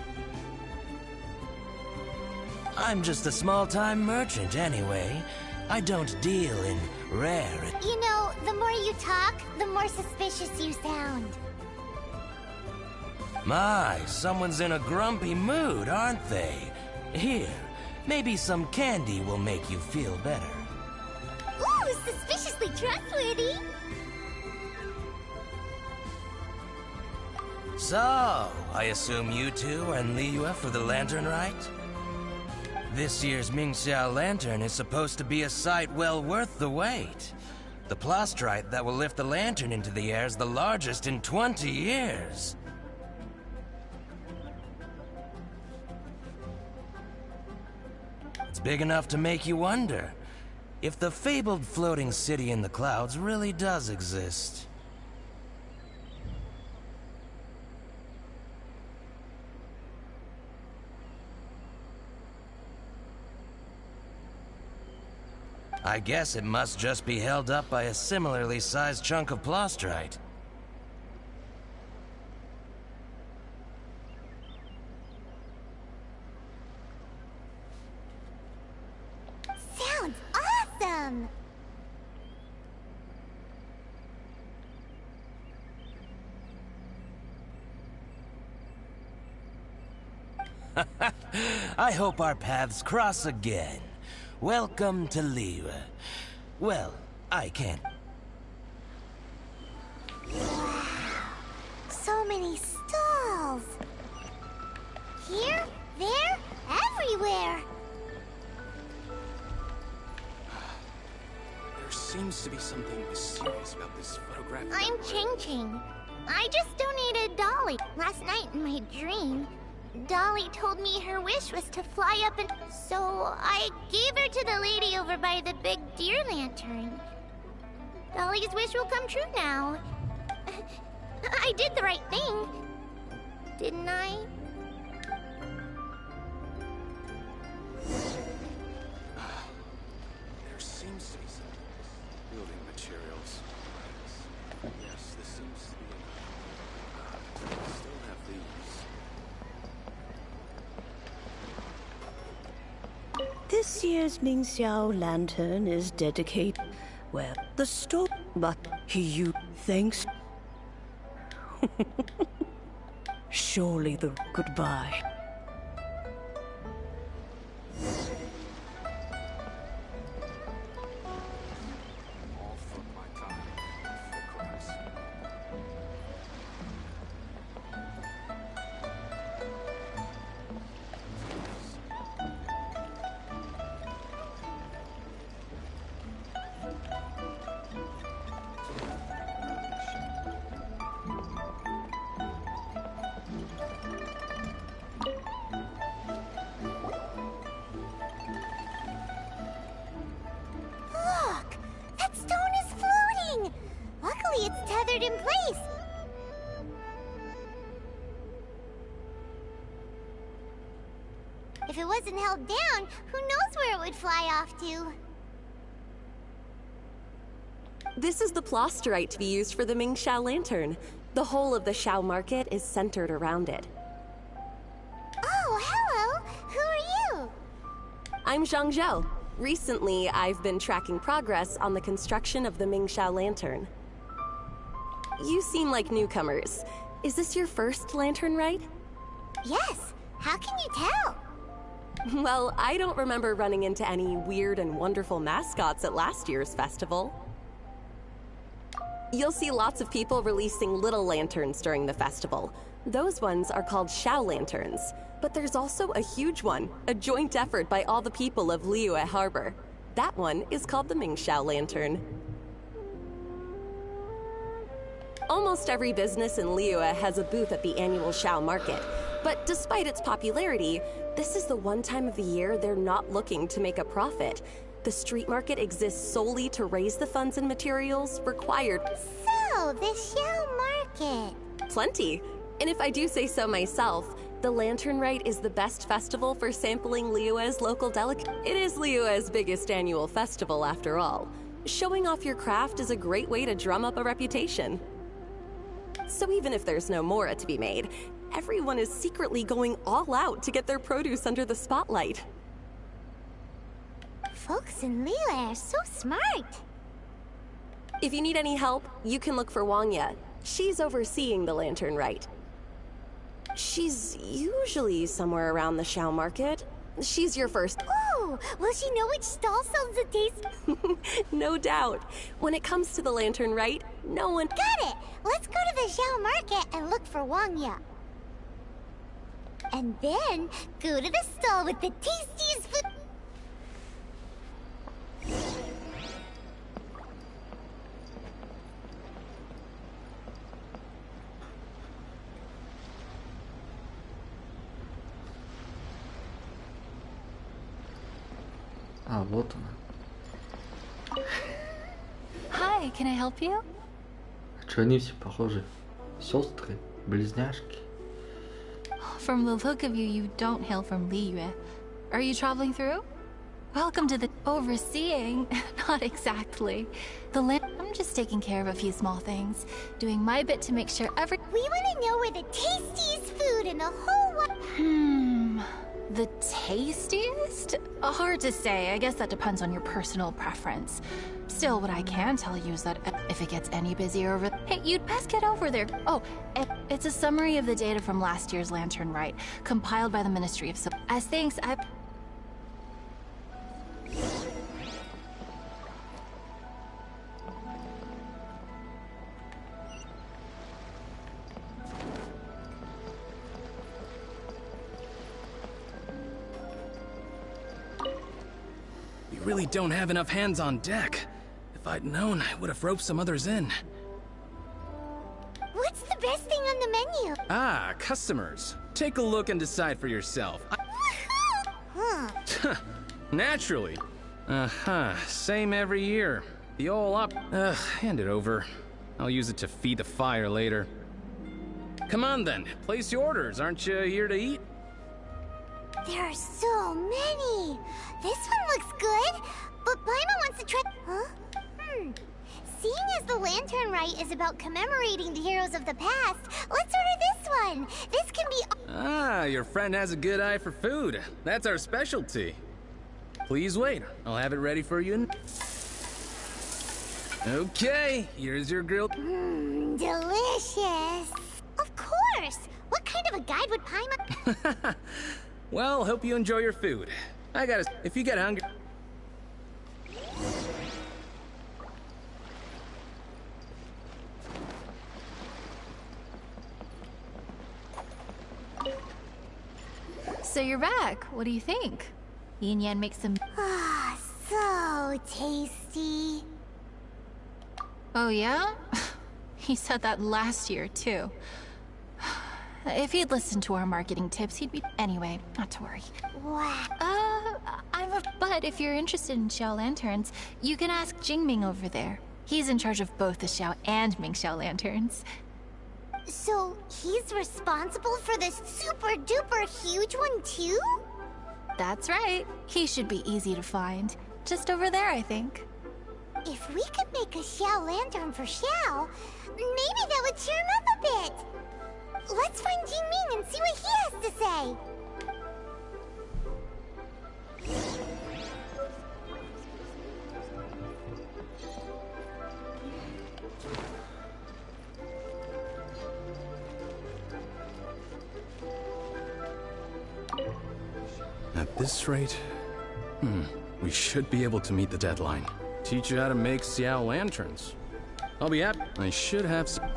I'm just a small-time merchant anyway. I don't deal in rare... You know, the more you talk, the more suspicious you sound. My, someone's in a grumpy mood, aren't they? Here, maybe some candy will make you feel better. Ooh, suspiciously trustworthy! So, I assume you two are in Liyue for the Lantern Rite? This year's Mingxiao Lantern is supposed to be a sight well worth the wait. The plastrite that will lift the lantern into the air is the largest in 20 years. It's big enough to make you wonder if the fabled floating city in the clouds really does exist. I guess it must just be held up by a similarly sized chunk of plastrite. Sounds awesome! I hope our paths cross again. Welcome to Liu. Well, I can't. So many stalls. Here, there, everywhere. There seems to be something mysterious about this photograph. I'm Ching. I just donated Dolly. Last night in my dream, Dolly told me her wish was to fly up and... So I gave her to the lady over by the big deer lantern. Dolly's wish will come true now. I did the right thing, didn't I? There seems to be some building materials. Yes, this seems to be. Still have these. This year's Mingxiao lantern is dedicated. Well, the store, but you thanks. Surely the goodbye. All for my time, for Christ. Look! That stone is floating! Luckily it's tethered in place. If it wasn't held down, who knows where it would fly off to? This is the plasterite to be used for the Mingxiao lantern. The whole of the Xiao market is centered around it. Oh, hello! Who are you? I'm Zhang Zhou. Recently, I've been tracking progress on the construction of the Mingxiao lantern. You seem like newcomers. Is this your first lantern ride? Yes. How can you tell? Well, I don't remember running into any weird and wonderful mascots at last year's festival. You'll see lots of people releasing little lanterns during the festival. Those ones are called Xiao lanterns. But there's also a huge one, a joint effort by all the people of Liyue Harbor. That one is called the Mingxiao lantern. Almost every business in Liyue has a booth at the annual Xiao market. But despite its popularity, this is the one time of the year they're not looking to make a profit. The street market exists solely to raise the funds and materials required. So, the Xiao market. Plenty. And if I do say so myself, the Lantern Rite is the best festival for sampling Liyue's local delicacies. It is Liyue's biggest annual festival, after all. Showing off your craft is a great way to drum up a reputation. So even if there's no mora to be made, everyone is secretly going all out to get their produce under the spotlight. Folks in Liyue are so smart. If you need any help, you can look for Wangya. She's overseeing the Lantern Rite. She's usually somewhere around the Xiao market. She's your first. Oh, will she know which stall sells the taste? No doubt. When it comes to the Lantern Rite, no one. Got it! Let's go to the Xiao market and look for Wangya. And then go to the stall with the tastiest food. А, вот она. Hi, can I help you? Что они все похожи? Сестры, близняшки. From the look of you, you don't hail from Liyue. Are you traveling through? Welcome to the overseeing. Not exactly. I'm just taking care of a few small things, doing my bit to make sure every. We want to know where the tastiest food in the whole world. The tastiest? Hard to say. I guess that depends on your personal preference. Still, what I can tell you is that If it gets any busier over... Hey, you'd best get over there. Oh, it's a summary of the data from last year's Lantern Rite, compiled by the Ministry of... As thanks, We really don't have enough hands on deck. If I'd known, I would have roped some others in. What's the best thing on the menu? Ah, customers. Take a look and decide for yourself. Naturally. Same every year. The old hand it over. I'll use it to feed the fire later. Come on then, place your orders. Aren't you here to eat? There are so many. This one looks good, but Paimon wants to try... Huh? Seeing as the Lantern Rite is about commemorating the heroes of the past, let's order this one. This can be... Ah, your friend has a good eye for food. That's our specialty. Please wait. I'll have it ready for you. Okay, here's your grilled... delicious. Of course. What kind of a guide would Paimon... Well, hope you enjoy your food. If you get hungry... So you're back. What do you think? Yin Yan makes some... Ah, so tasty. Oh yeah? He said that last year, too. If he'd listened to our marketing tips, he'd be... Anyway, not to worry. Wow. But if you're interested in Xiao lanterns, you can ask Jingming over there. He's in charge of both the Xiao and Mingxiao lanterns. So, he's responsible for this super-duper huge one, too? That's right. He should be easy to find. Just over there, I think. If we could make a Xiao lantern for Xiao, maybe that would cheer him up a bit. Let's find Jingming and see what he has to say. At this rate, we should be able to meet the deadline. Teach you how to make Xiao lanterns. I'll be happy. I should have some...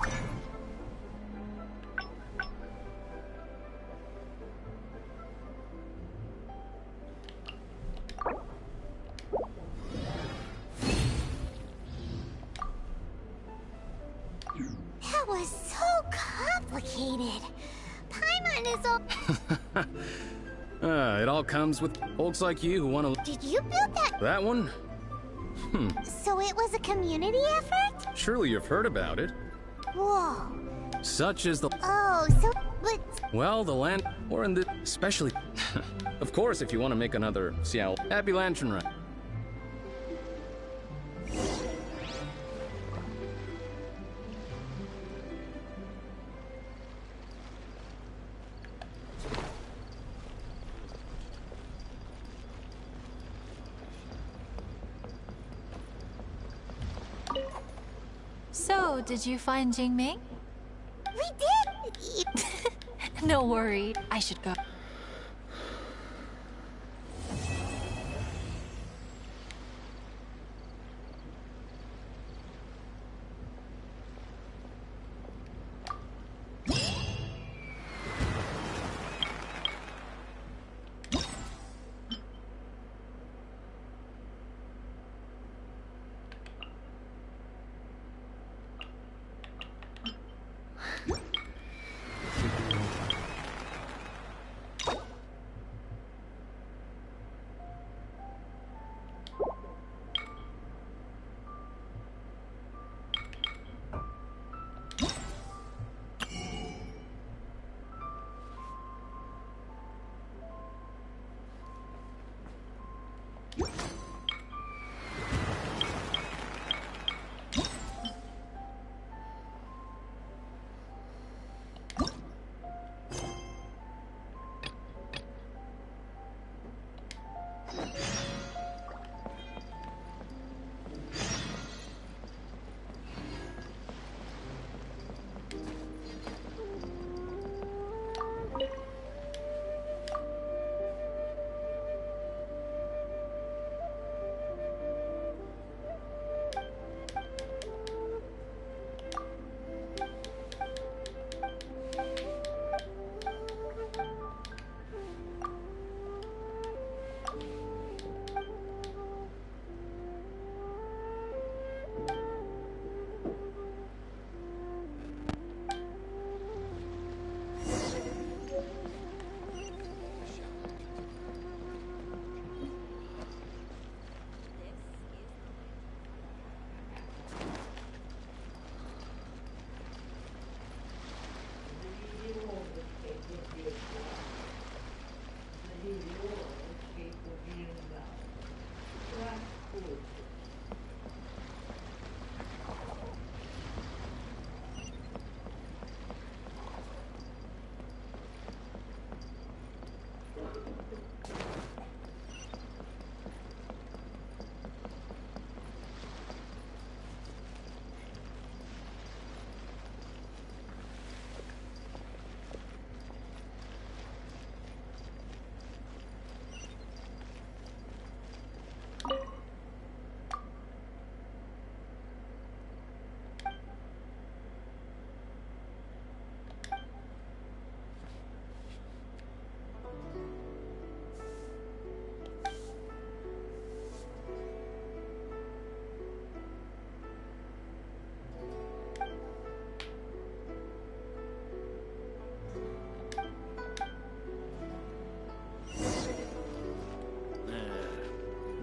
That was so complicated. Paimon is all... It all comes with folks like you who want to... Did you build that? That one? So it was a community effort? Surely you've heard about it. Whoa. Such is the... Oh, so... but... Well, the land... Or in the... Especially... Of course, if you want to make another Xiao... Happy Lantern Run. So, did you find Jingming? We did! No worry, I should go.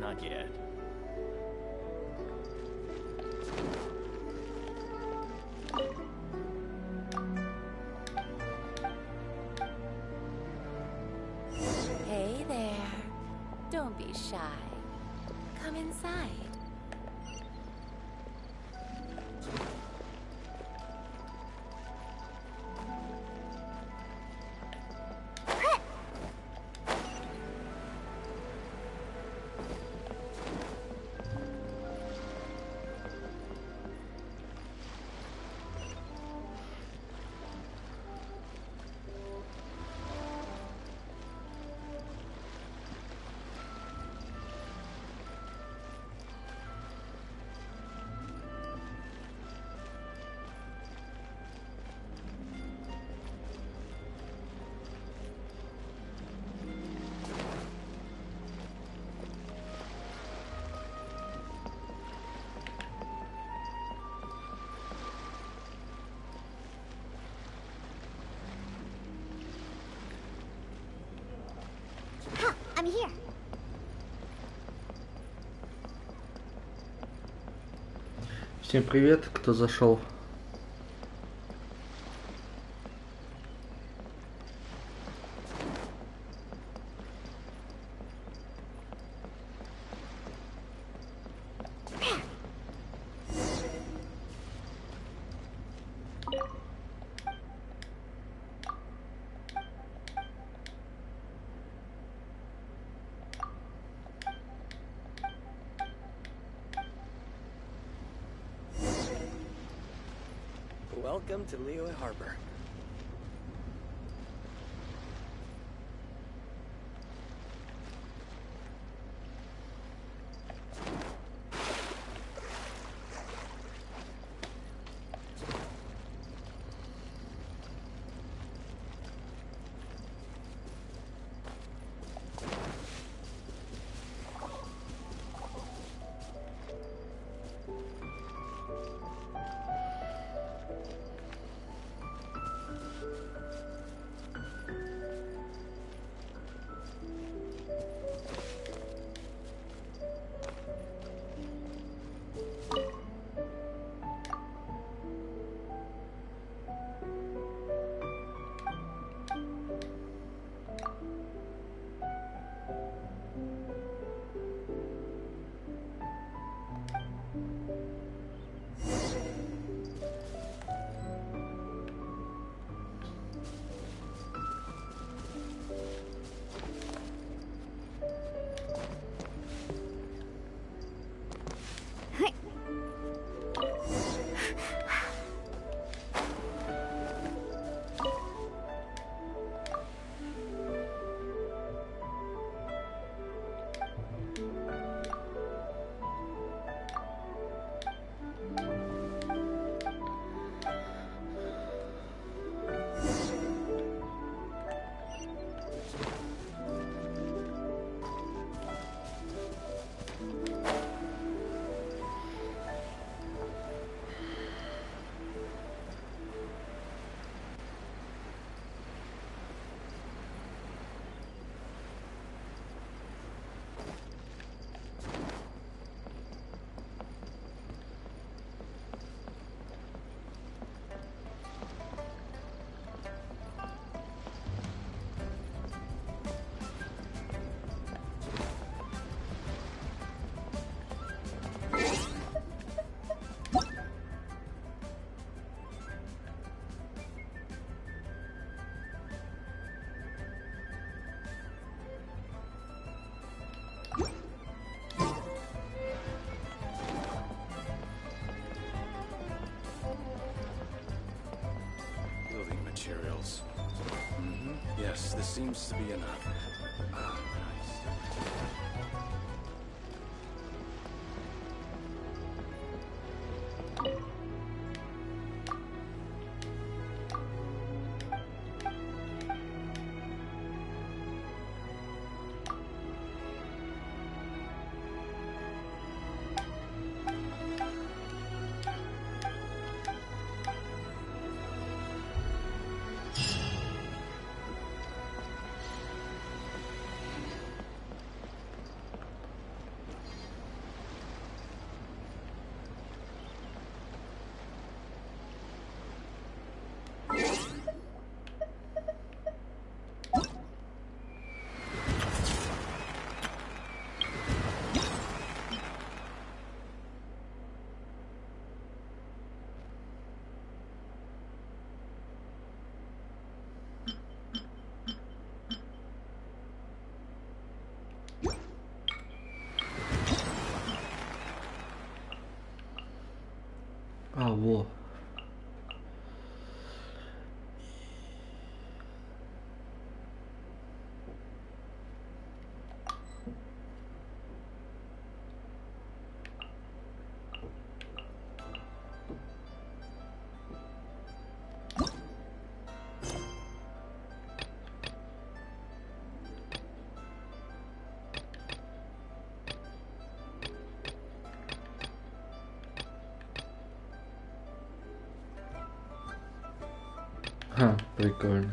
Not yet. Hey there. Don't be shy. Come inside. I'm here. Всем привет, кто зашел. Welcome to Liyue Harbor. Materials. Yes, this seems to be enough. Ah, Во. Ха, прикольно.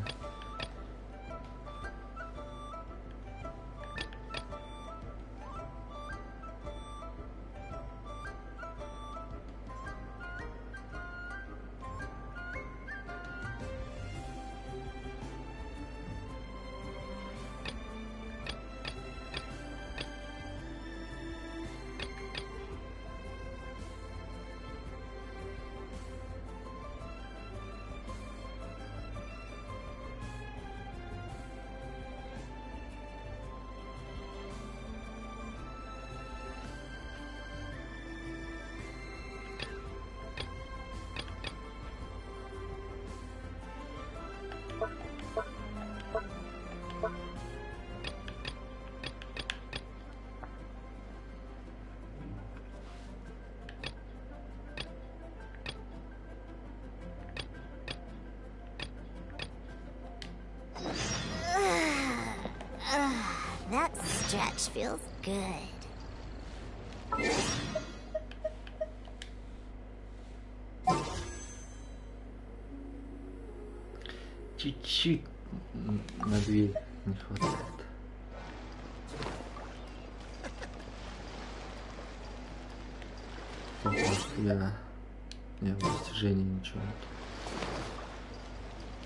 That stretch feels good. Чуть-чуть на дверь не хватает. Потому что я в достижении ничего нет.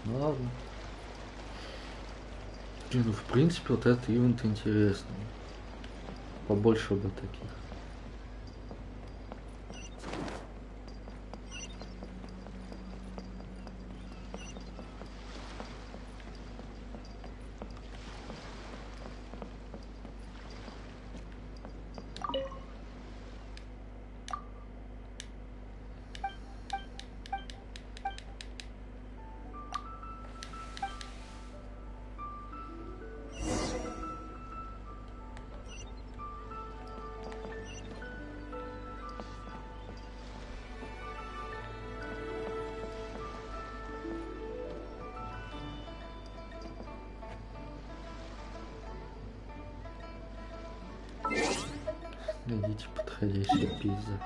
Ну ладно. Ну в принципе вот этот ивент интересный. Побольше бы таких. Найдите подходящий пейзаж.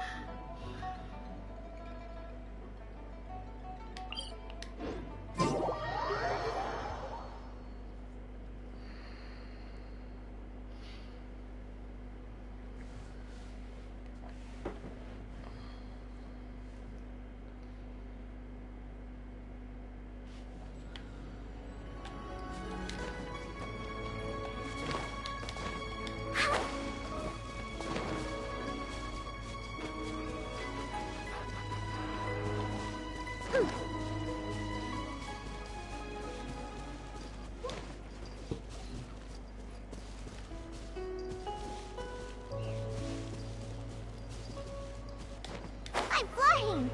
I'm flying!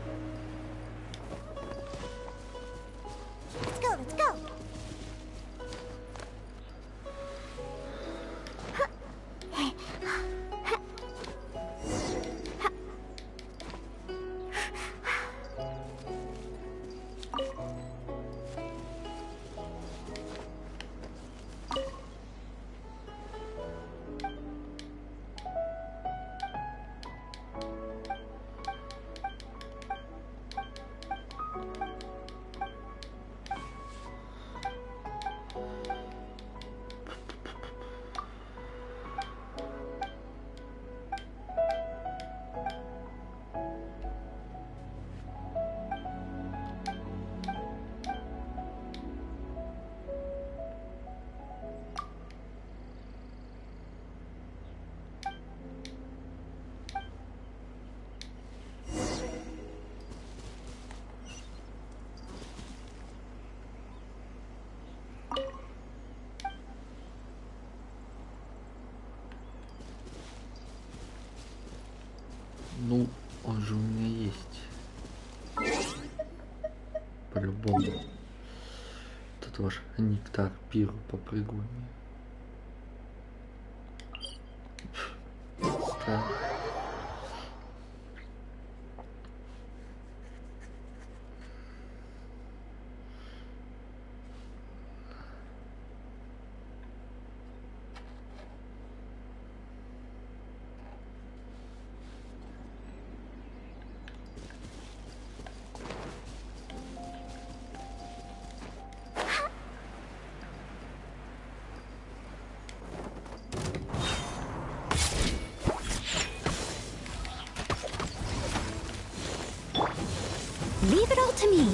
Let's go, let's go! Ну, он же у меня есть. по-любому. Тут ваш нектар пиру попрыгуем. Странно. Leave it all to me.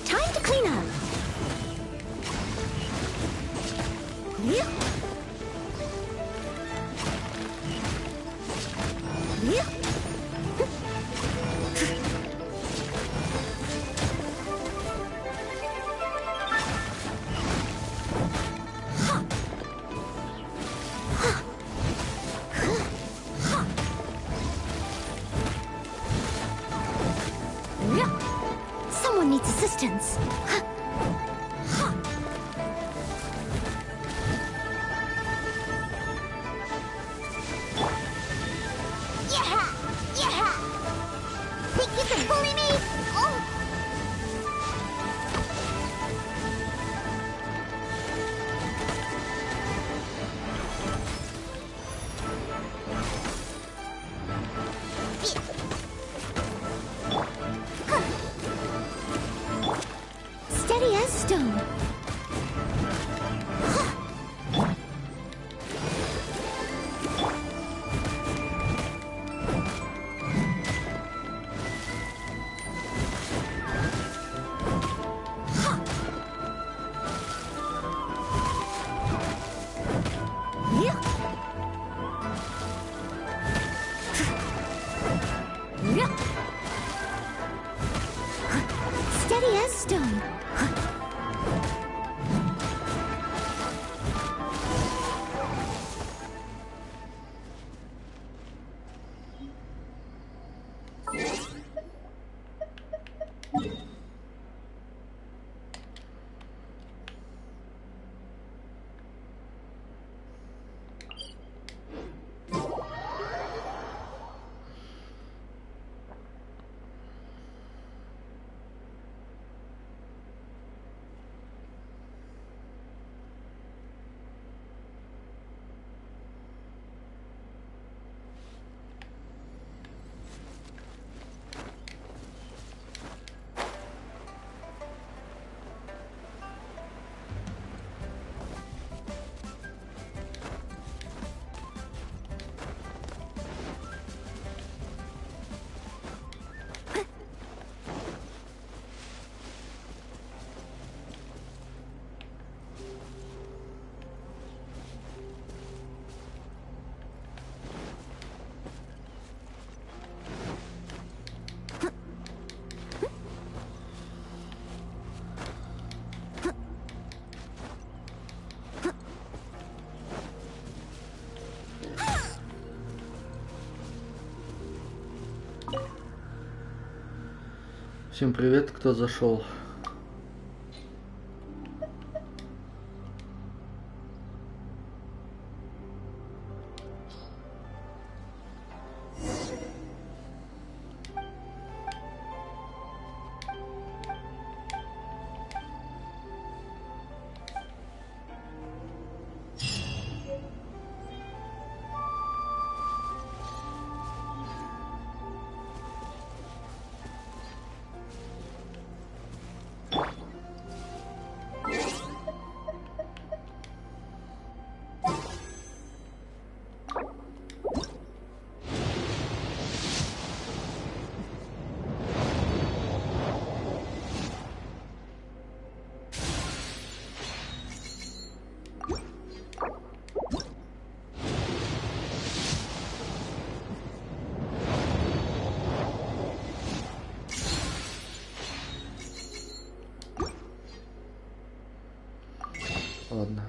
Time to clean up. Someone needs assistance. Yeah! Think you can bully me? Oh. Steady as stone. Steady as stone. Всем привет, кто зашел. Ладно.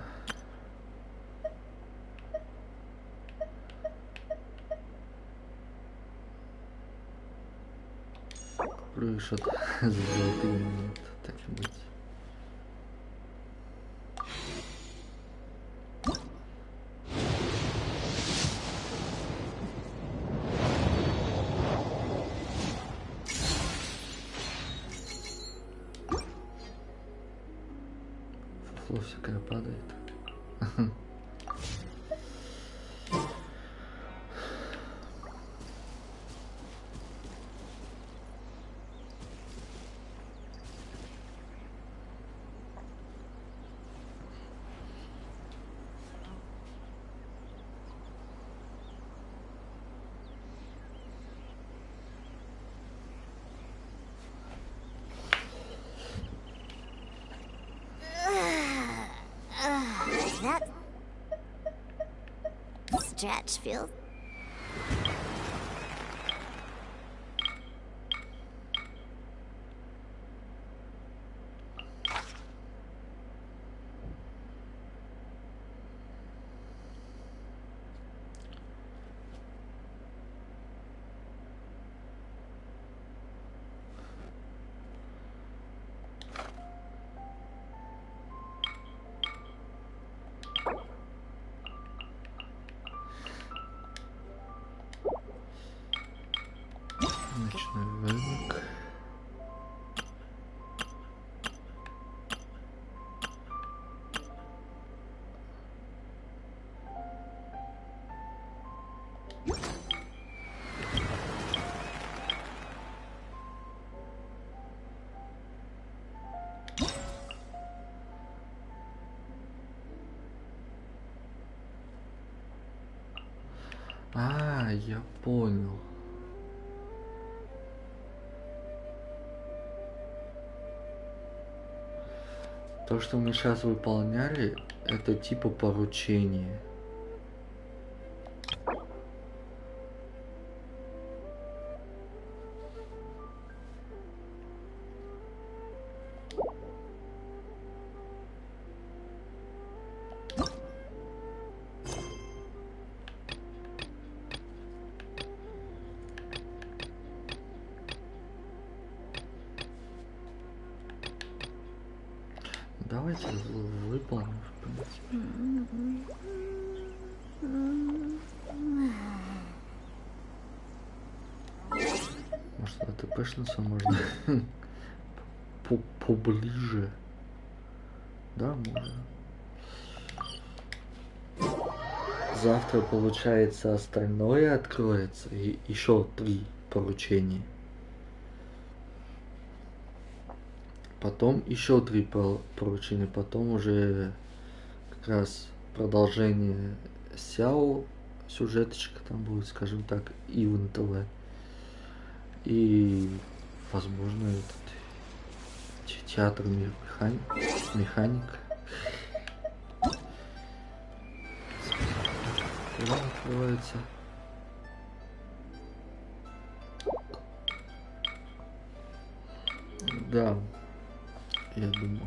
решат сделать именно так и быть. Фуфло всякое падает. That stretch feels. Ночной рынок. А, я понял. То, что мы сейчас выполняли, это типа поручение. Давайте выполним, в принципе. Может, на ТПшница можно поближе? Да, можно. Завтра, получается, остальное откроется. И еще 3 поручения. Потом еще 3 поручения, потом уже как раз продолжение Сяо, сюжеточка там будет, скажем так, ивент ТВ. И, возможно, этот театр механик. Когда открывается? Да. Я думаю.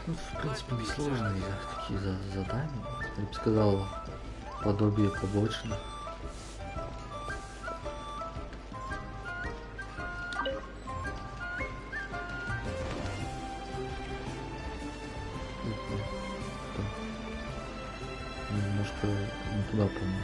Ну, в принципе, несложные такие задания. Я бы сказал, подобие побочных. Немножко не туда, по-моему.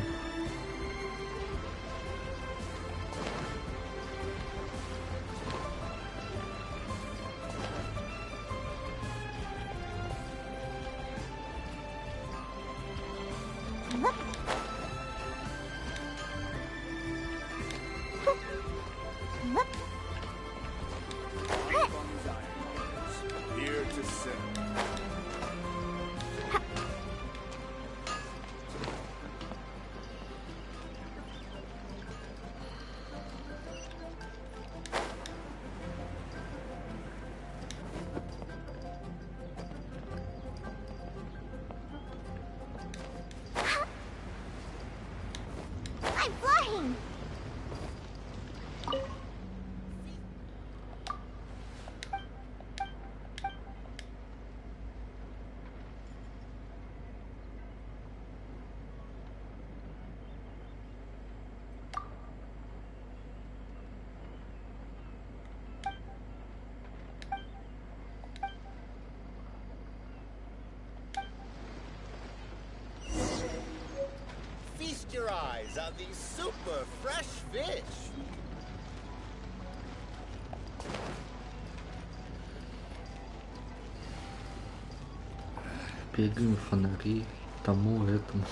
Feast your eyes on these super fresh fish. Бегаем, фонари, тому, этому.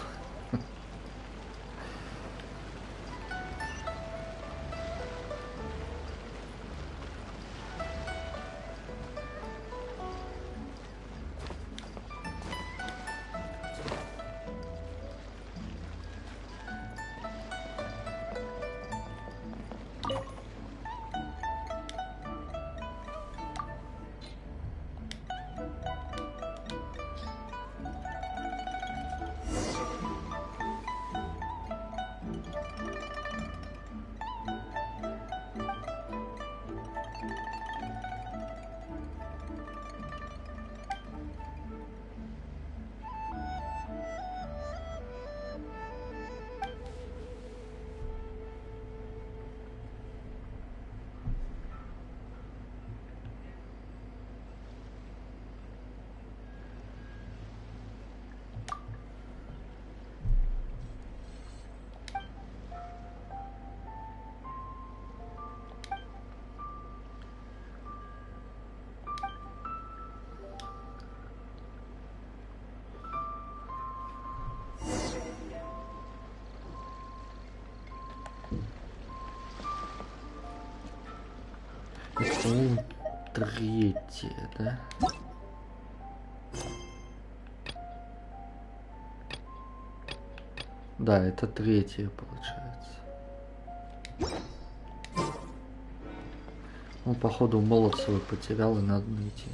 По-моему, третье, да? Да, это третье получается. Он, походу, молот свой потерял и надо найти.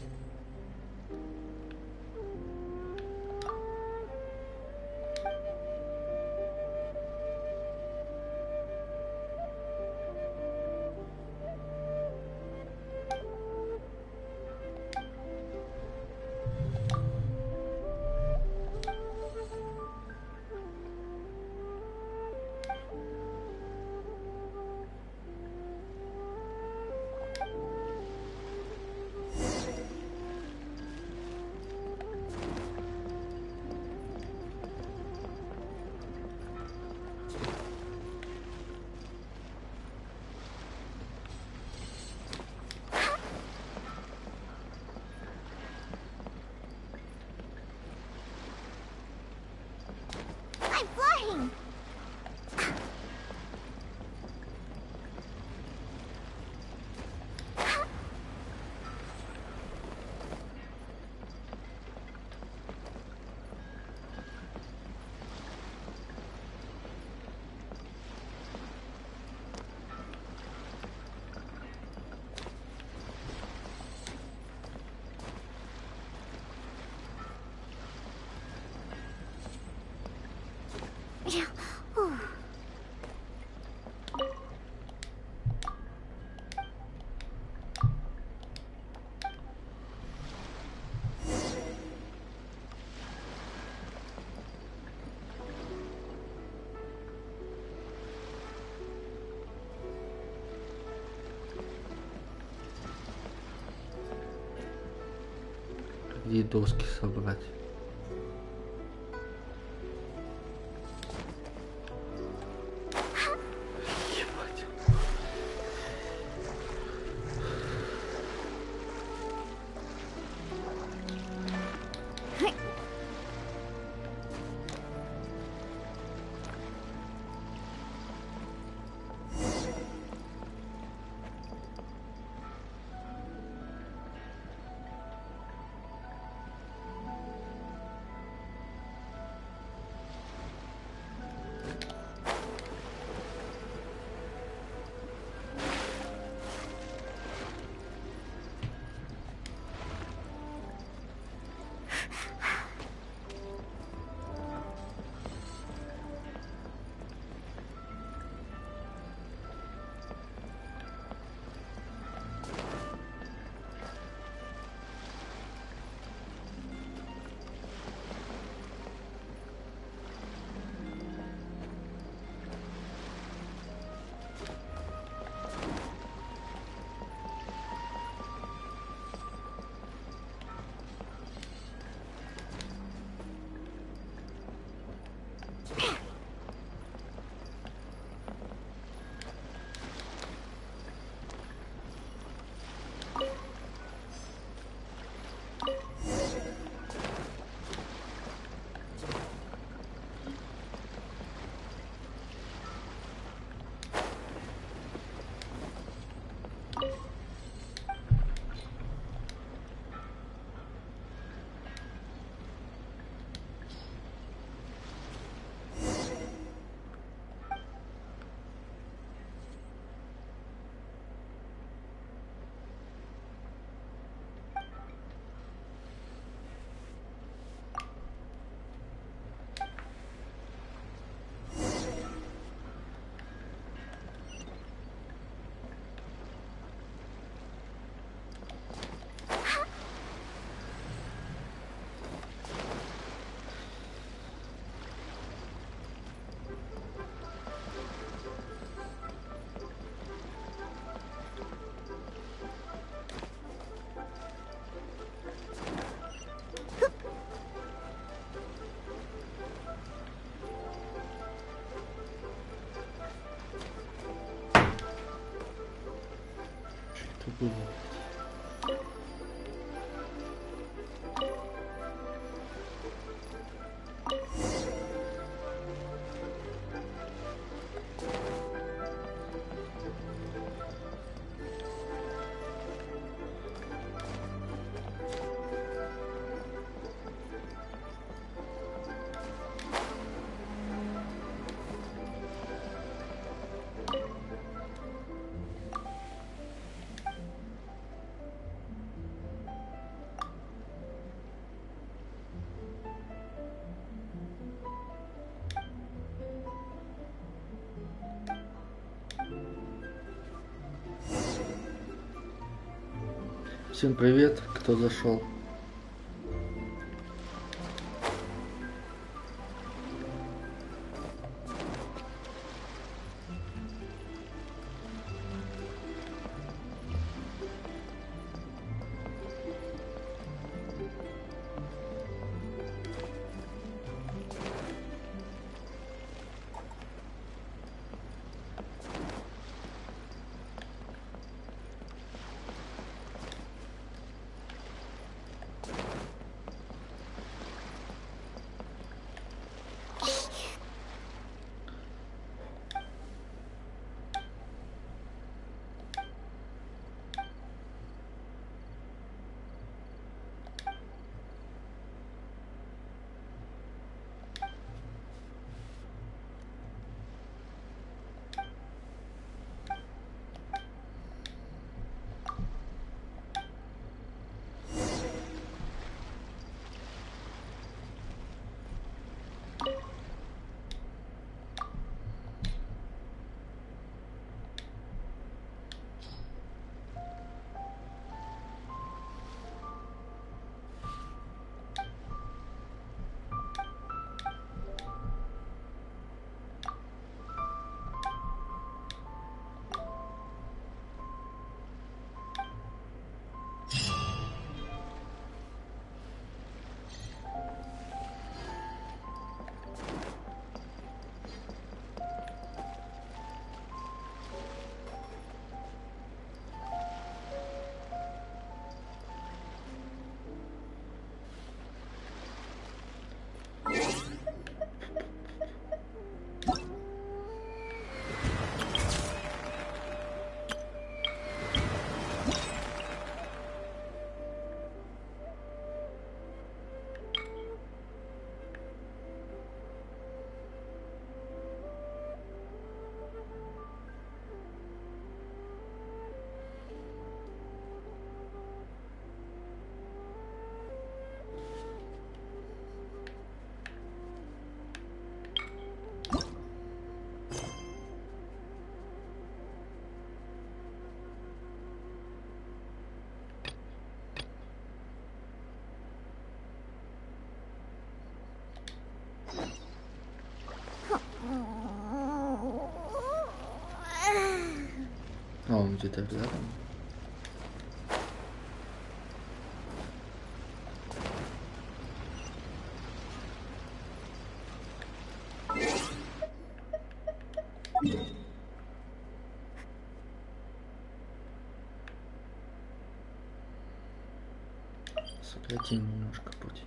И доски собрать. будет. Всем привет, кто зашел. А он где-то рядом. Сократим немножко путь.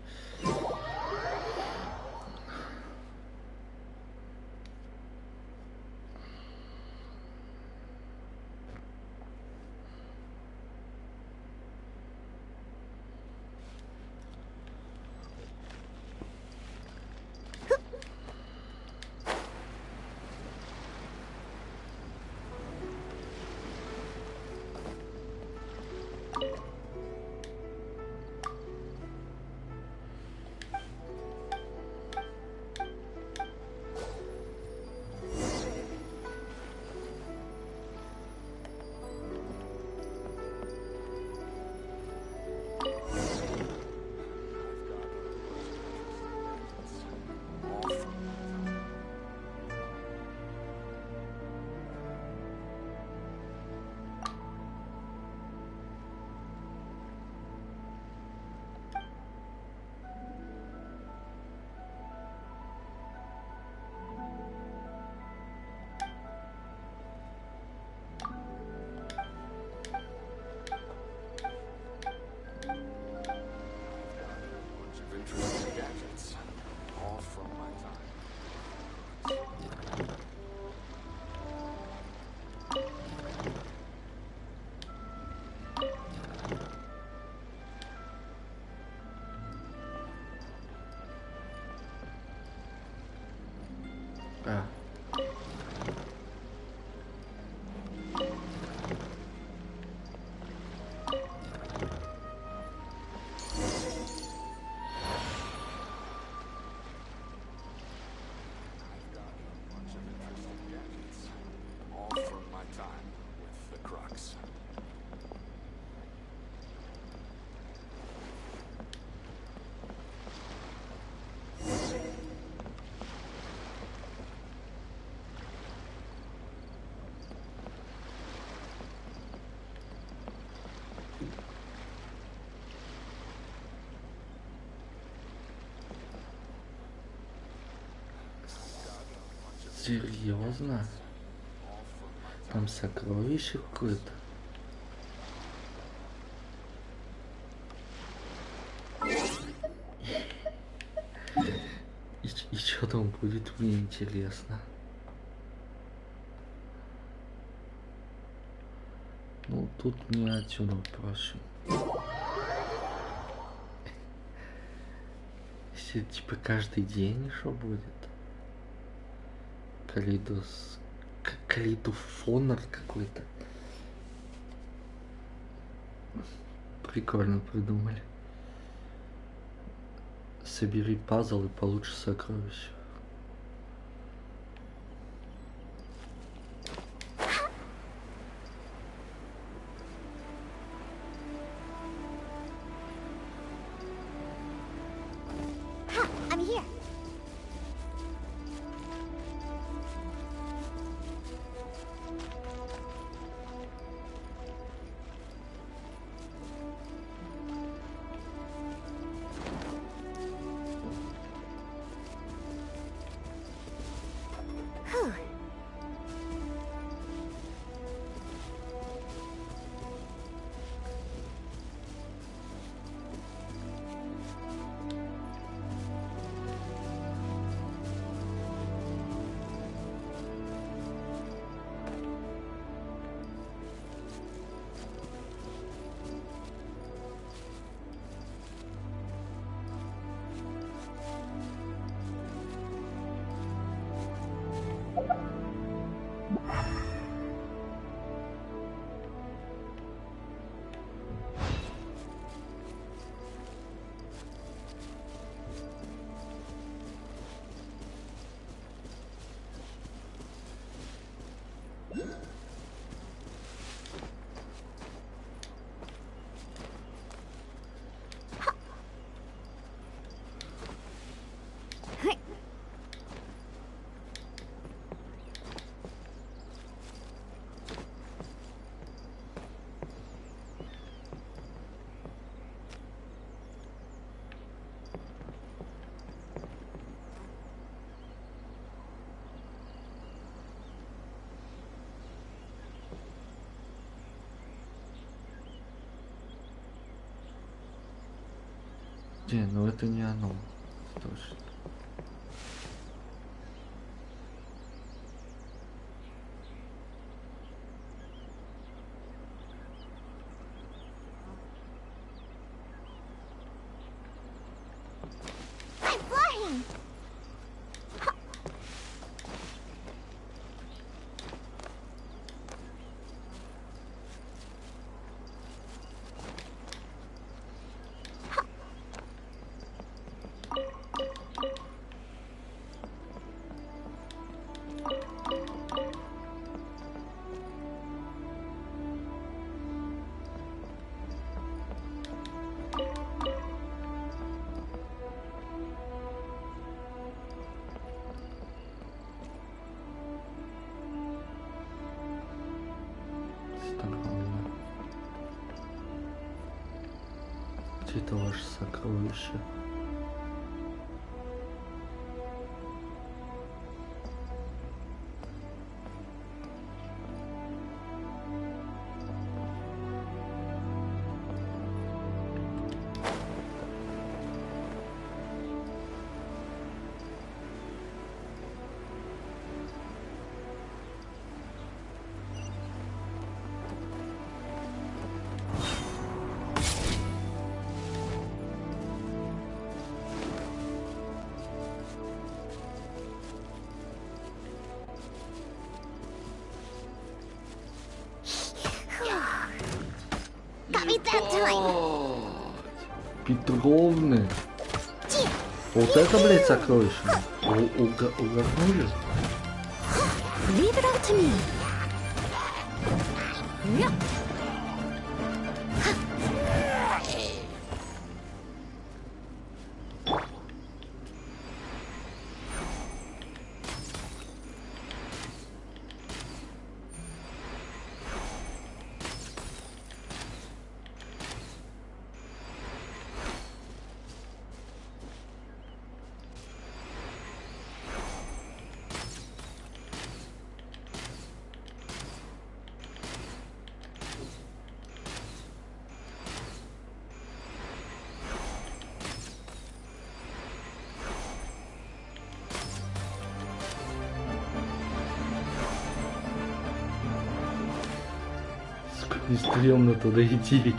Серьезно? Там сокровище какое-то. И что там будет, мне интересно. Ну, тут не отсюда проще. Если типа каждый день что будет? Калейдофонер какой-то. Прикольно придумали. Собери пазл и получишь сокровище. I'm here. Whew. Не, ну это не оно. Точно. I'm flying. Странно. Где-то ваше сокровище. Got me that time. Петровны. Вот это, блядь, сокровище. Угорнули? Leave it up to me. Yeah. Не стрёмно туда идти.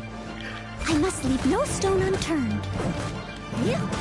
I must leave no stone unturned. Ебать.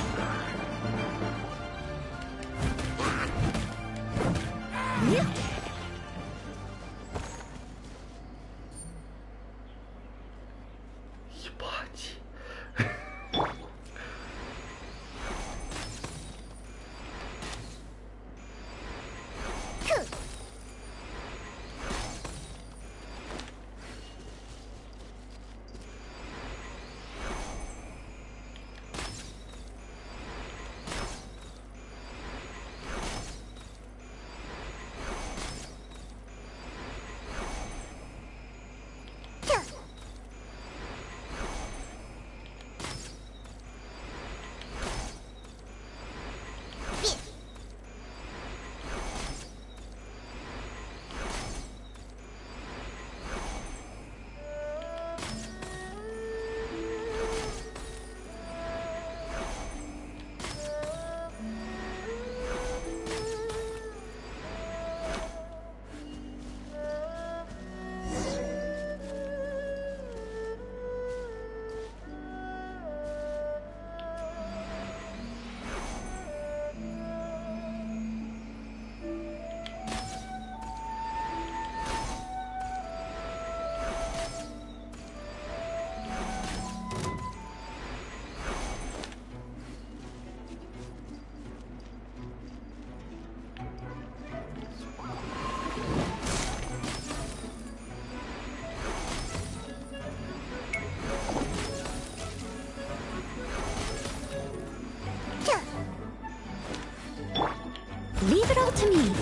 Leave it all to me.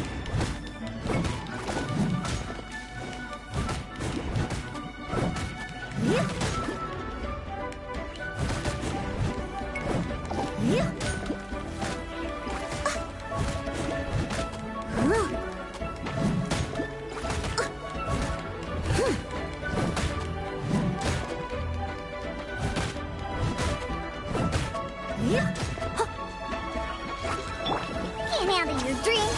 Can't handle your drink.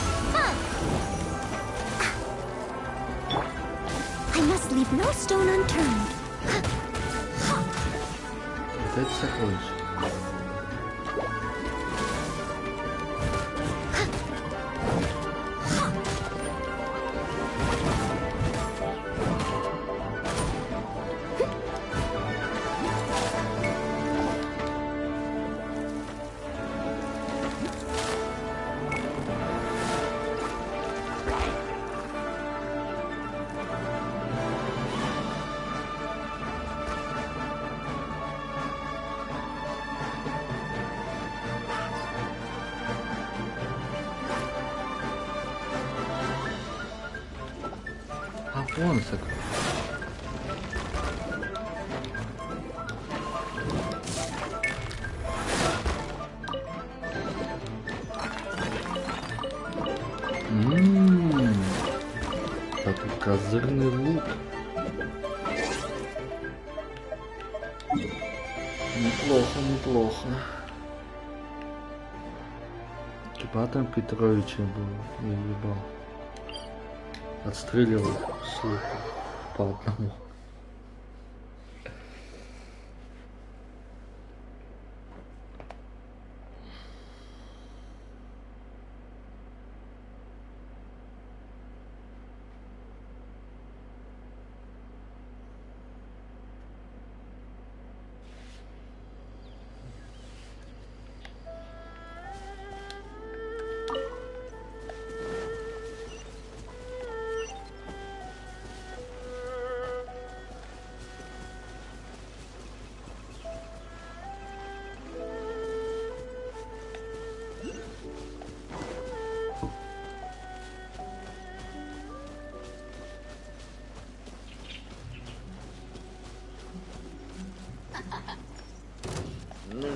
I must leave no stone unturned. Опять сокровище. Вон сокровище. Такой козырный лут. Неплохо, неплохо. Типа там Петровича был, я ебал. Отстреливал с лука по одному.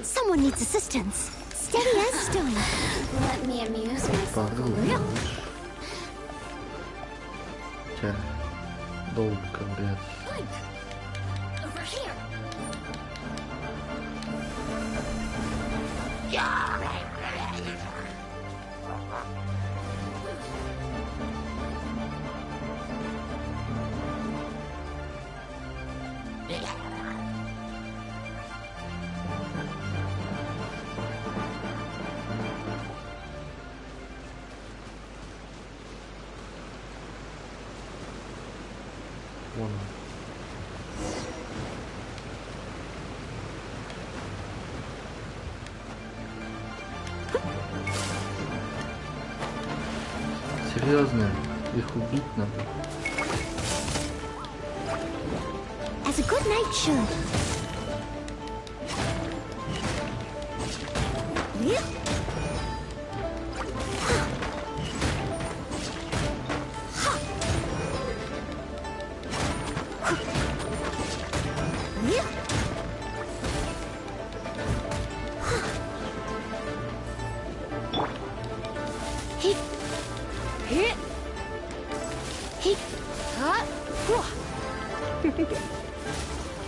Someone needs assistance. Steady as stone. Let me amuse myself a little. Хотя долго говорят. Over here. Вон. Серьезно, их убить надо. As a good knight should. Yeah.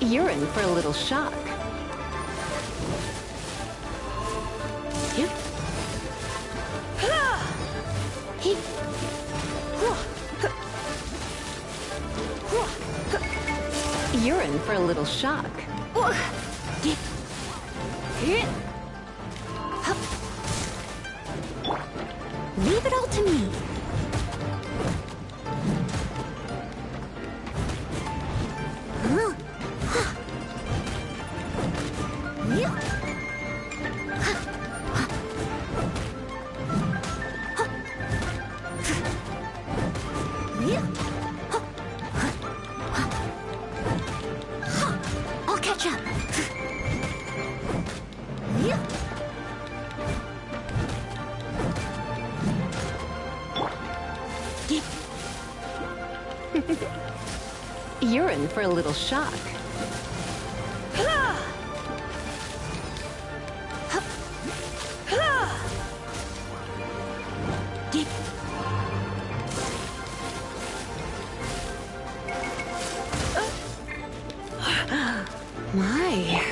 You're in for a little shock. You're in for a little shock. Leave it all to me. I'll catch up. You're in for a little shock. My.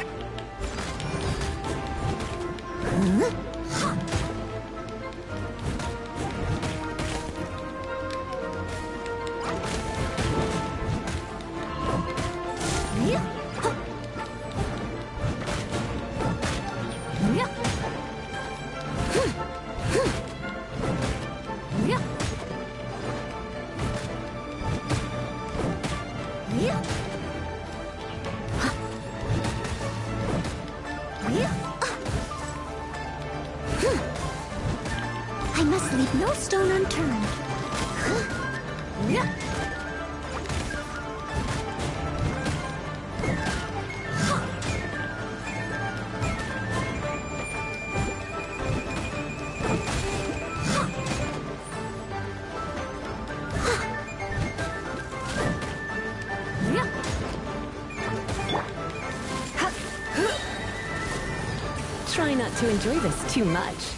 I must leave no stone unturned. Try not to enjoy this too much.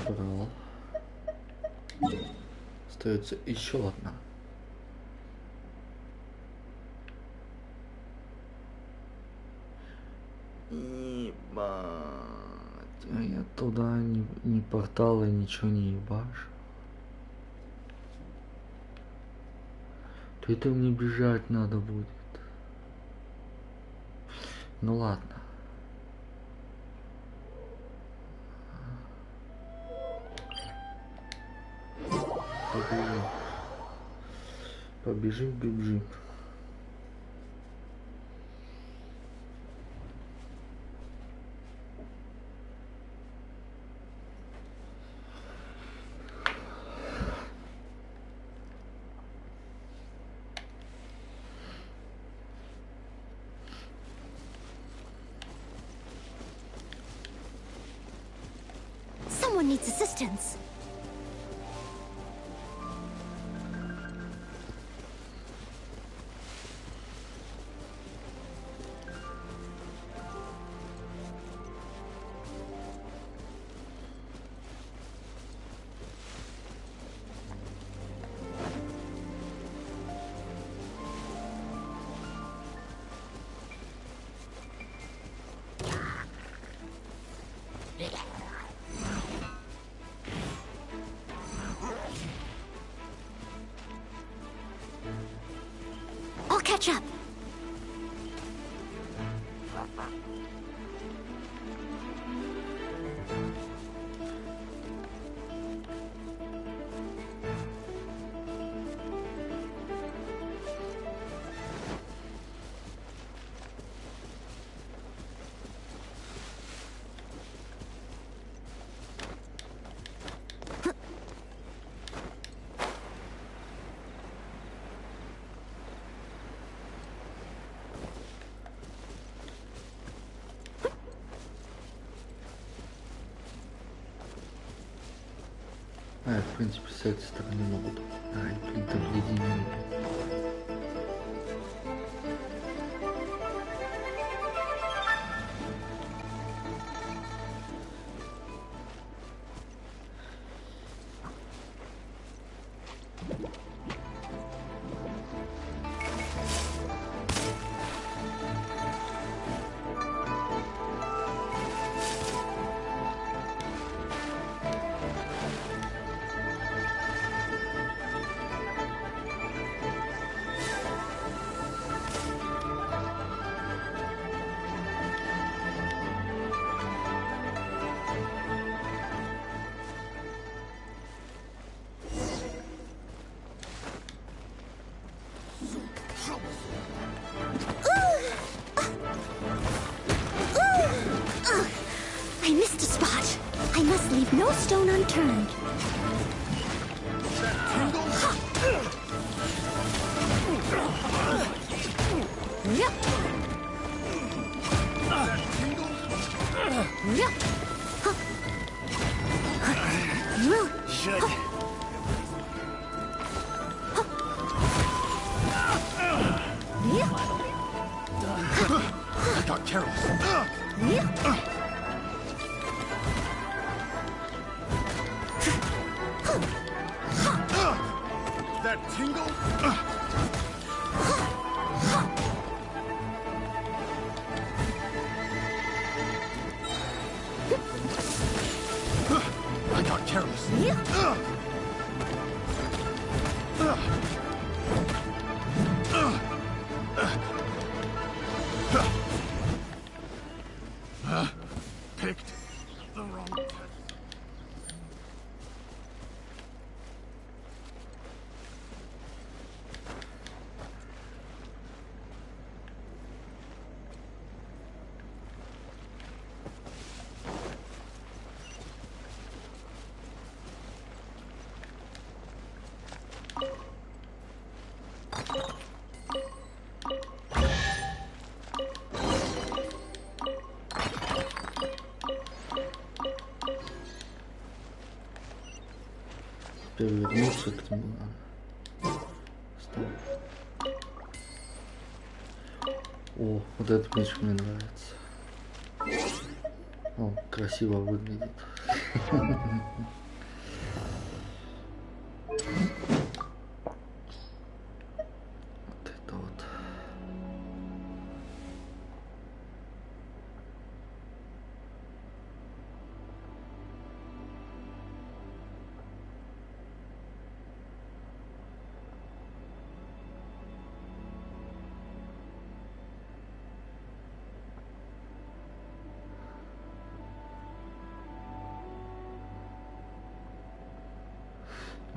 Забрал. Остается еще одна. Ебать. Я туда ни портала, ничего не ебашь. То это мне бежать надо будет. Ну ладно. Побежим, бежим. Someone needs assistance. catch up. А, в принципе, с этой стороны могут. Ай, блин, там единение. I missed a spot. I must leave no stone unturned. Should. I got careless. That tingle? I got careless. Picked the wrong test. Теперь вернуться к нему. О, вот этот меч мне нравится. О, красиво выглядит. Вот это вот.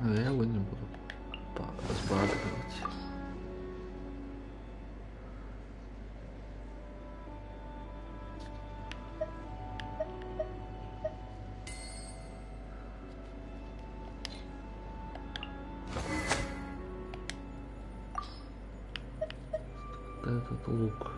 А я его не буду разбрасывать. Этот лук.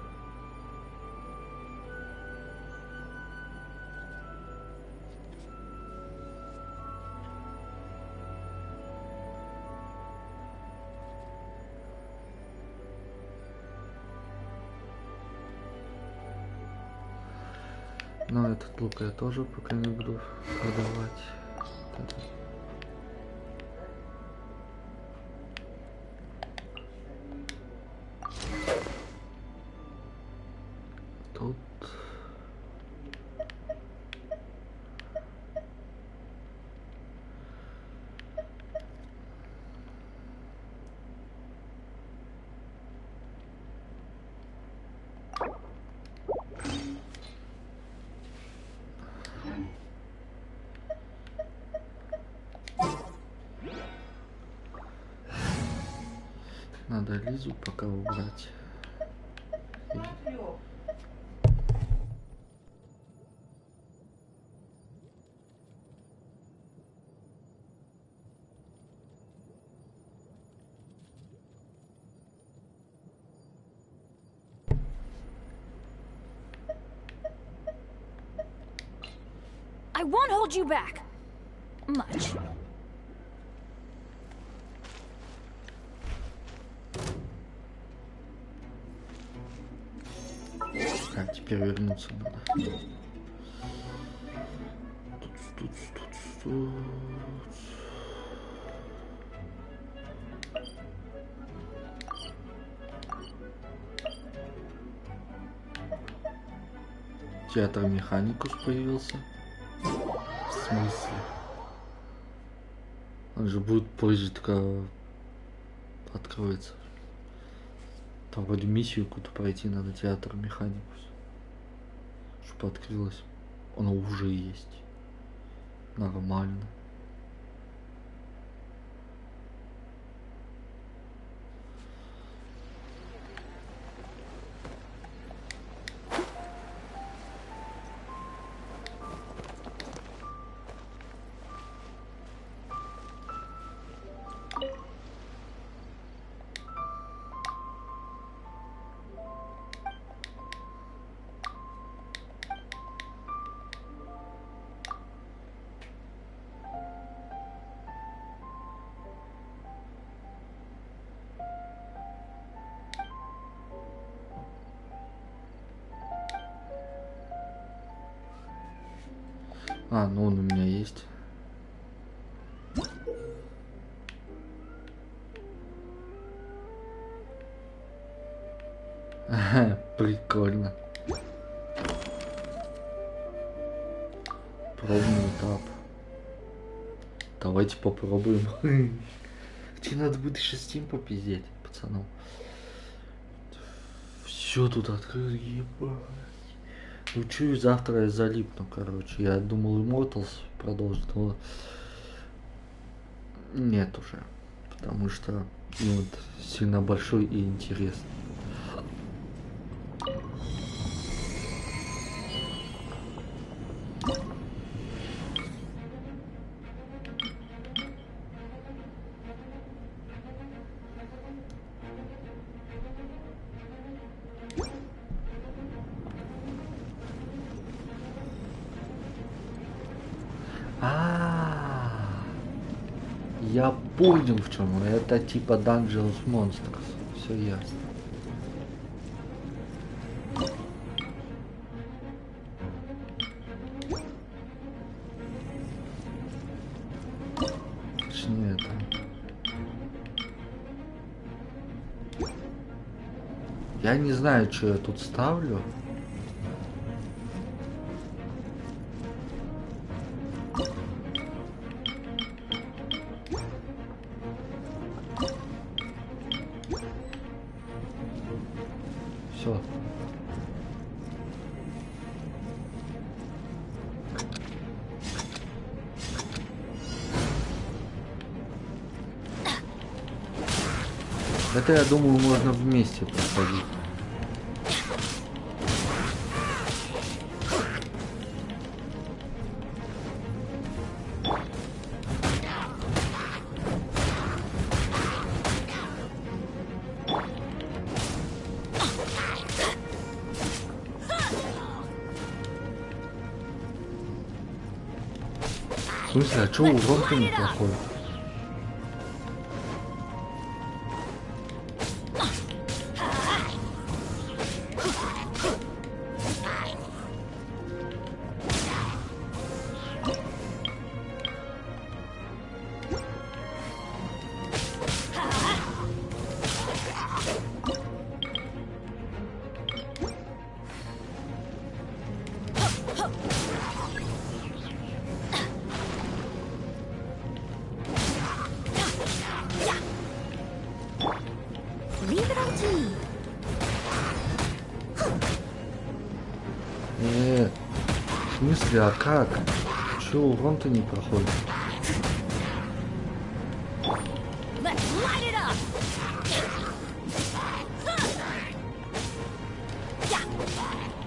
Но этот лук я тоже пока не буду продавать. Тут Надо Лизу пока убрать. I won't hold you back. Much. А, теперь вернуться надо. Тут. Театр Механикус появился. В смысле? Он же будет позже только откроется. Там вроде миссию какую-то пройти надо, театр Механикус. Чтобы открылось. Оно уже есть. Нормально. А, ну он у меня есть. Прикольно. Пробный этап. Давайте попробуем. Тебе надо будет еще Steam попиздеть, пацанам. Все тут открыто, ебать. Ну чую, завтра я залипну, короче. Я думал Immortals продолжить, но нет уже. Потому что вот сильно большой и интересный. Я понял в чем. Это типа Dungeons Monsters. Все ясно. Точнее это. Я не знаю, что я тут ставлю. Это, я думаю, можно вместе проходить. В смысле, а что урон-то неплохой? В смысле, а как? Чё, урон-то не проходит?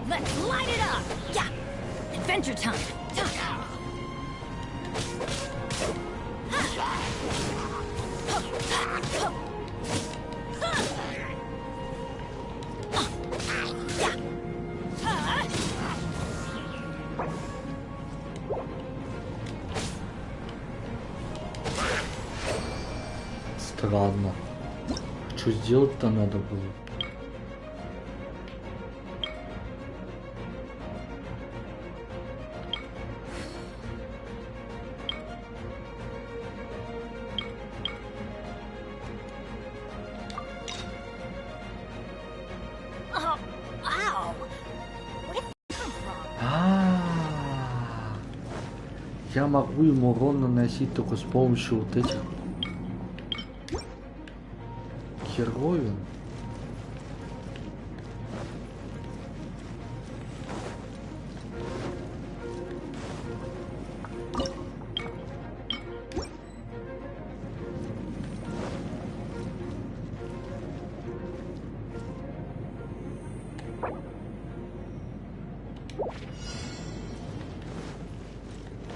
Let's light it up! Yeah! Adventure time! Странно. Что сделать-то надо было? Я могу ему урон наносить только с помощью вот этих херовин.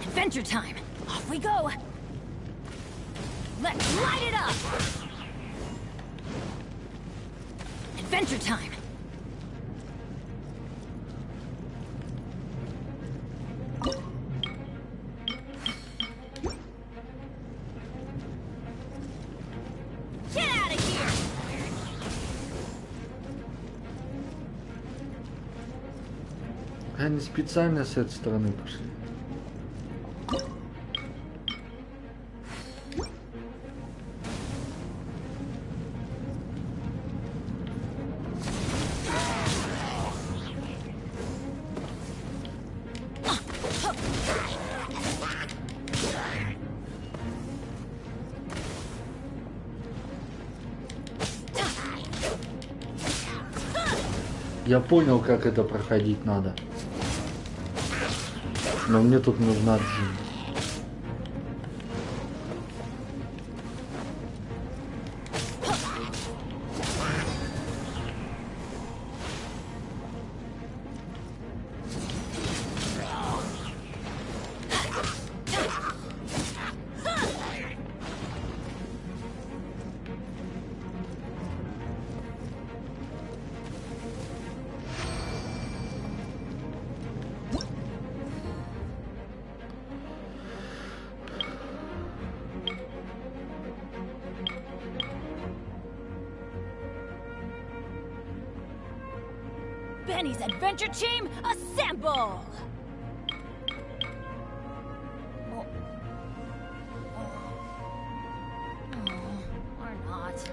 Adventure time! Off we go! Let's light it up! Adventure time! Get out of here! Они специально с этой стороны пошли. Я понял, как это проходить надо. Но мне тут нужна Джин. Benny's adventure team, assemble! Or not.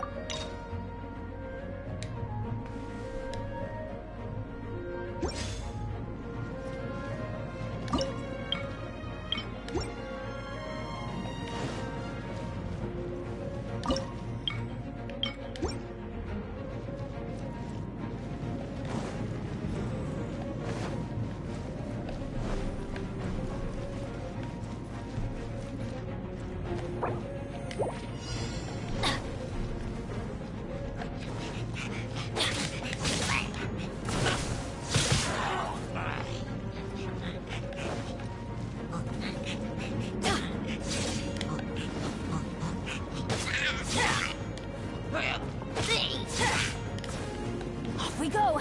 Off we go!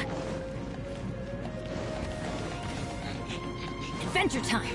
Adventure time!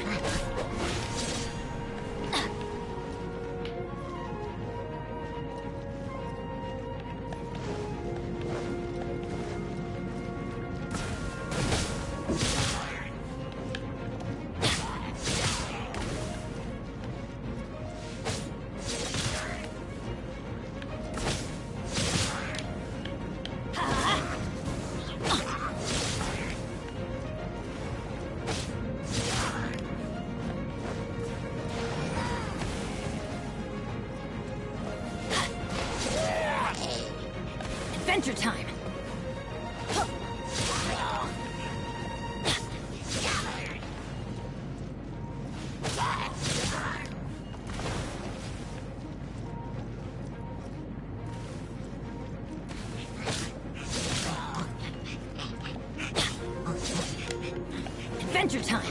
Adventure time.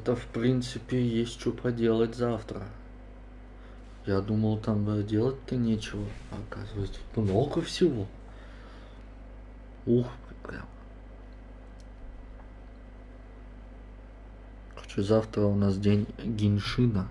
В принципе, есть что поделать завтра. Я думал, там делать-то нечего. А оказывается, много всего. Ух, прям. Короче, завтра у нас день Геншина.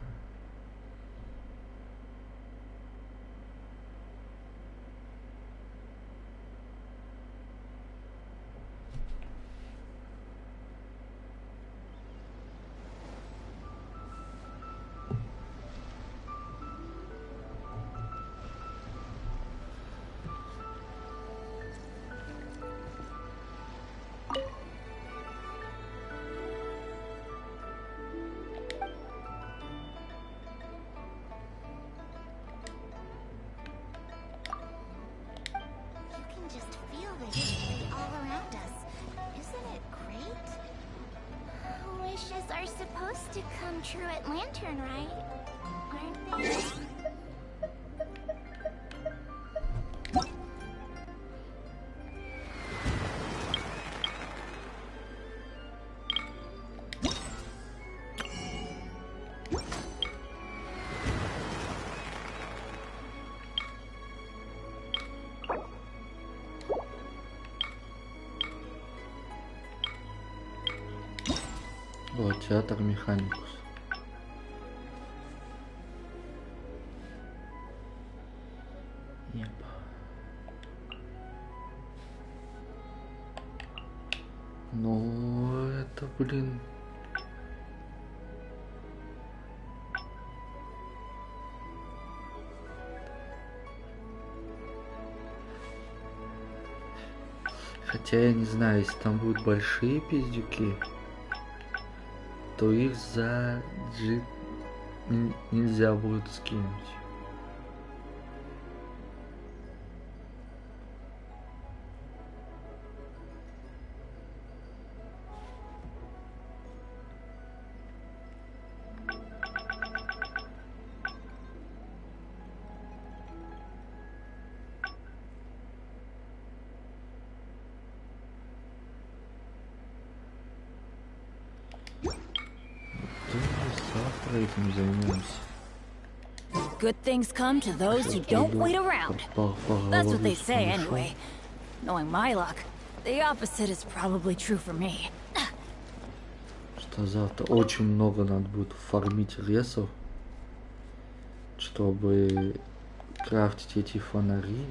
Вот, театр Механикус. Нет. Ну, это, блин. Хотя я не знаю, если там будут большие пиздюки, то их за G нельзя будет скинуть. Этим займемся. Good things come to those who don't wait around. That's what they say anyway. Knowing my luck, the opposite is probably true for me. Что завтра очень много надо будет фармить ресов, чтобы крафтить эти фонари.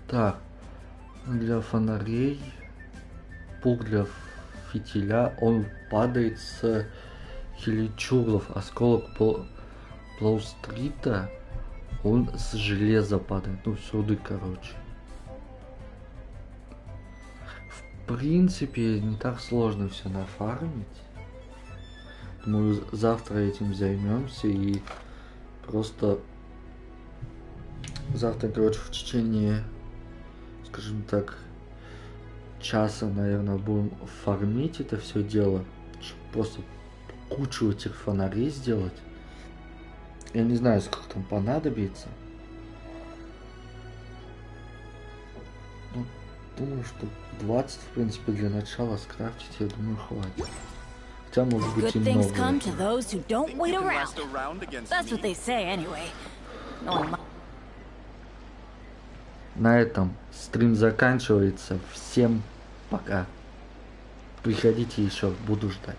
Так, для фонарей, пук для фитиля, он падает с хиличурлов, осколок плаустрита, он с железа падает, ну сюда, короче. В принципе, не так сложно все нафармить. Мы завтра этим займемся и просто завтра, короче, в течение, скажем так, часа, наверное, будем фармить это все дело, чтобы просто кучу этих фонарей сделать. Я не знаю, сколько там понадобится. Ну, думаю, что 20, в принципе, для начала скрафтить, я думаю, хватит. Хотя, может быть, и много. На этом стрим заканчивается. Всем пока. Приходите еще, буду ждать.